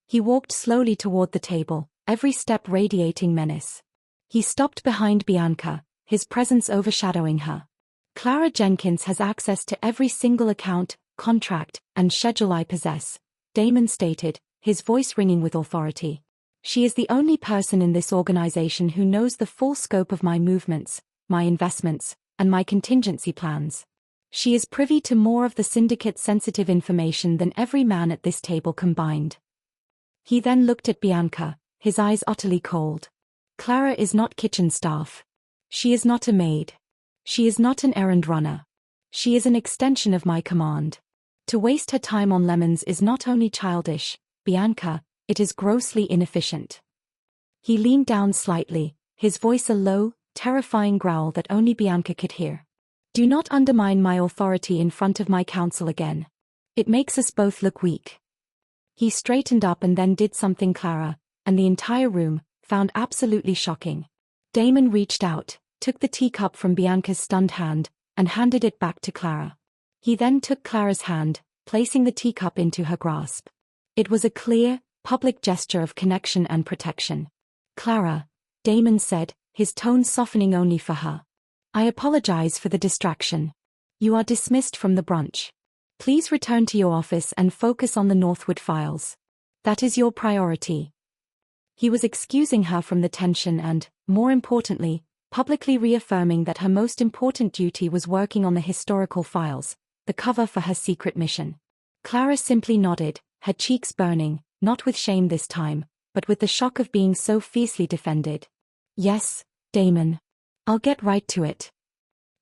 He walked slowly toward the table, every step radiating menace. He stopped behind Bianca, his presence overshadowing her. "Clara Jenkins has access to every single account, contract, and schedule I possess," Damon stated, his voice ringing with authority. "She is the only person in this organization who knows the full scope of my movements, my investments, and my contingency plans. She is privy to more of the syndicate's sensitive information than every man at this table combined." He then looked at Bianca, his eyes utterly cold. "Clara is not kitchen staff. She is not a maid. She is not an errand runner. She is an extension of my command. To waste her time on lemons is not only childish, Bianca, it is grossly inefficient." He leaned down slightly, his voice a low, terrifying growl that only Bianca could hear. "Do not undermine my authority in front of my counsel again. It makes us both look weak." He straightened up and then did something Clara, and the entire room, found absolutely shocking. Damon reached out, took the teacup from Bianca's stunned hand, and handed it back to Clara. He then took Clara's hand, placing the teacup into her grasp. It was a clear, public gesture of connection and protection. "Clara," Damon said, his tone softening only for her. "I apologize for the distraction. You are dismissed from the brunch. Please return to your office and focus on the Northwood files. That is your priority." He was excusing her from the tension and, more importantly, publicly reaffirming that her most important duty was working on the historical files, the cover for her secret mission. Clara simply nodded, her cheeks burning, not with shame this time, but with the shock of being so fiercely defended. "Yes, Damon. I'll get right to it."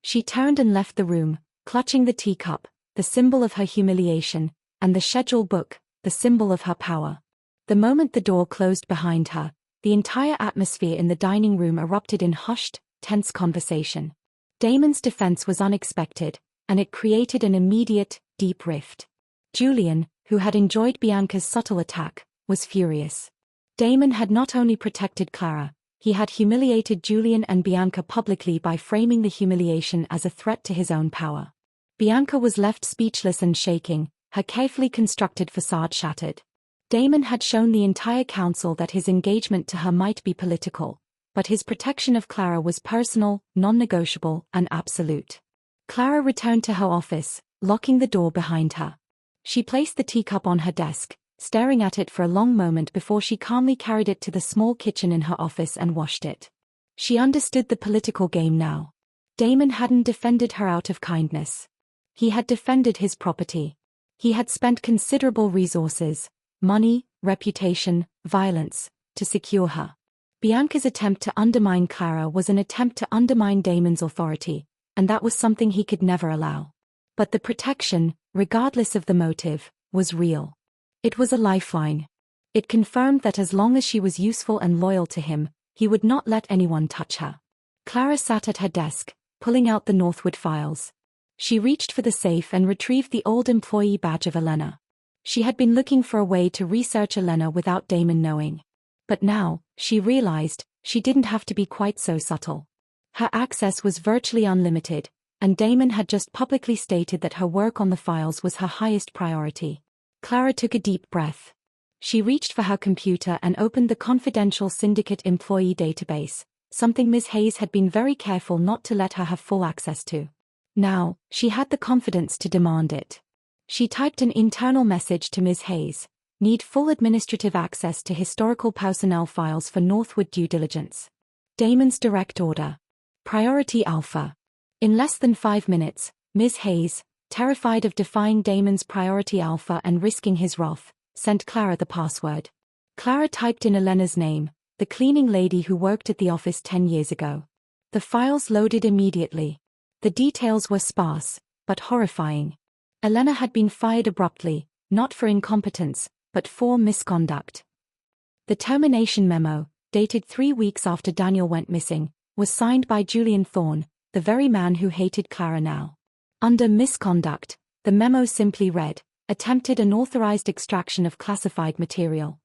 She turned and left the room, clutching the teacup, the symbol of her humiliation, and the schedule book, the symbol of her power. The moment the door closed behind her, the entire atmosphere in the dining room erupted in hushed, tense conversation. Damon's defense was unexpected, and it created an immediate, deep rift. Julian, who had enjoyed Bianca's subtle attack, was furious. Damon had not only protected Clara, he had humiliated Julian and Bianca publicly by framing the humiliation as a threat to his own power. Bianca was left speechless and shaking, her carefully constructed facade shattered. Damon had shown the entire council that his engagement to her might be political, but his protection of Clara was personal, non-negotiable, and absolute. Clara returned to her office, locking the door behind her. She placed the teacup on her desk, staring at it for a long moment before she calmly carried it to the small kitchen in her office and washed it. She understood the political game now. Damon hadn't defended her out of kindness. He had defended his property. He had spent considerable resources, money, reputation, violence, to secure her. Bianca's attempt to undermine Clara was an attempt to undermine Damon's authority, and that was something he could never allow. But the protection, regardless of the motive, was real. It was a lifeline. It confirmed that as long as she was useful and loyal to him, he would not let anyone touch her. Clara sat at her desk, pulling out the Northwood files. She reached for the safe and retrieved the old employee badge of Elena. She had been looking for a way to research Elena without Damon knowing. But now, she realized, she didn't have to be quite so subtle. Her access was virtually unlimited, and Damon had just publicly stated that her work on the files was her highest priority. Clara took a deep breath. She reached for her computer and opened the confidential syndicate employee database, something Ms. Hayes had been very careful not to let her have full access to. Now, she had the confidence to demand it. She typed an internal message to Ms. Hayes. "Need full administrative access to historical personnel files for Northwood due diligence. Damon's direct order. Priority Alpha." In less than 5 minutes, Ms. Hayes, terrified of defying Damon's priority Alpha and risking his wrath, sent Clara the password. Clara typed in Elena's name, the cleaning lady who worked at the office 10 years ago. The files loaded immediately. The details were sparse, but horrifying. Elena had been fired abruptly, not for incompetence, but for misconduct. The termination memo, dated 3 weeks after Daniel went missing, was signed by Julian Thorne, the very man who hated Clara now. Under misconduct, the memo simply read, "Attempted unauthorized extraction of classified material."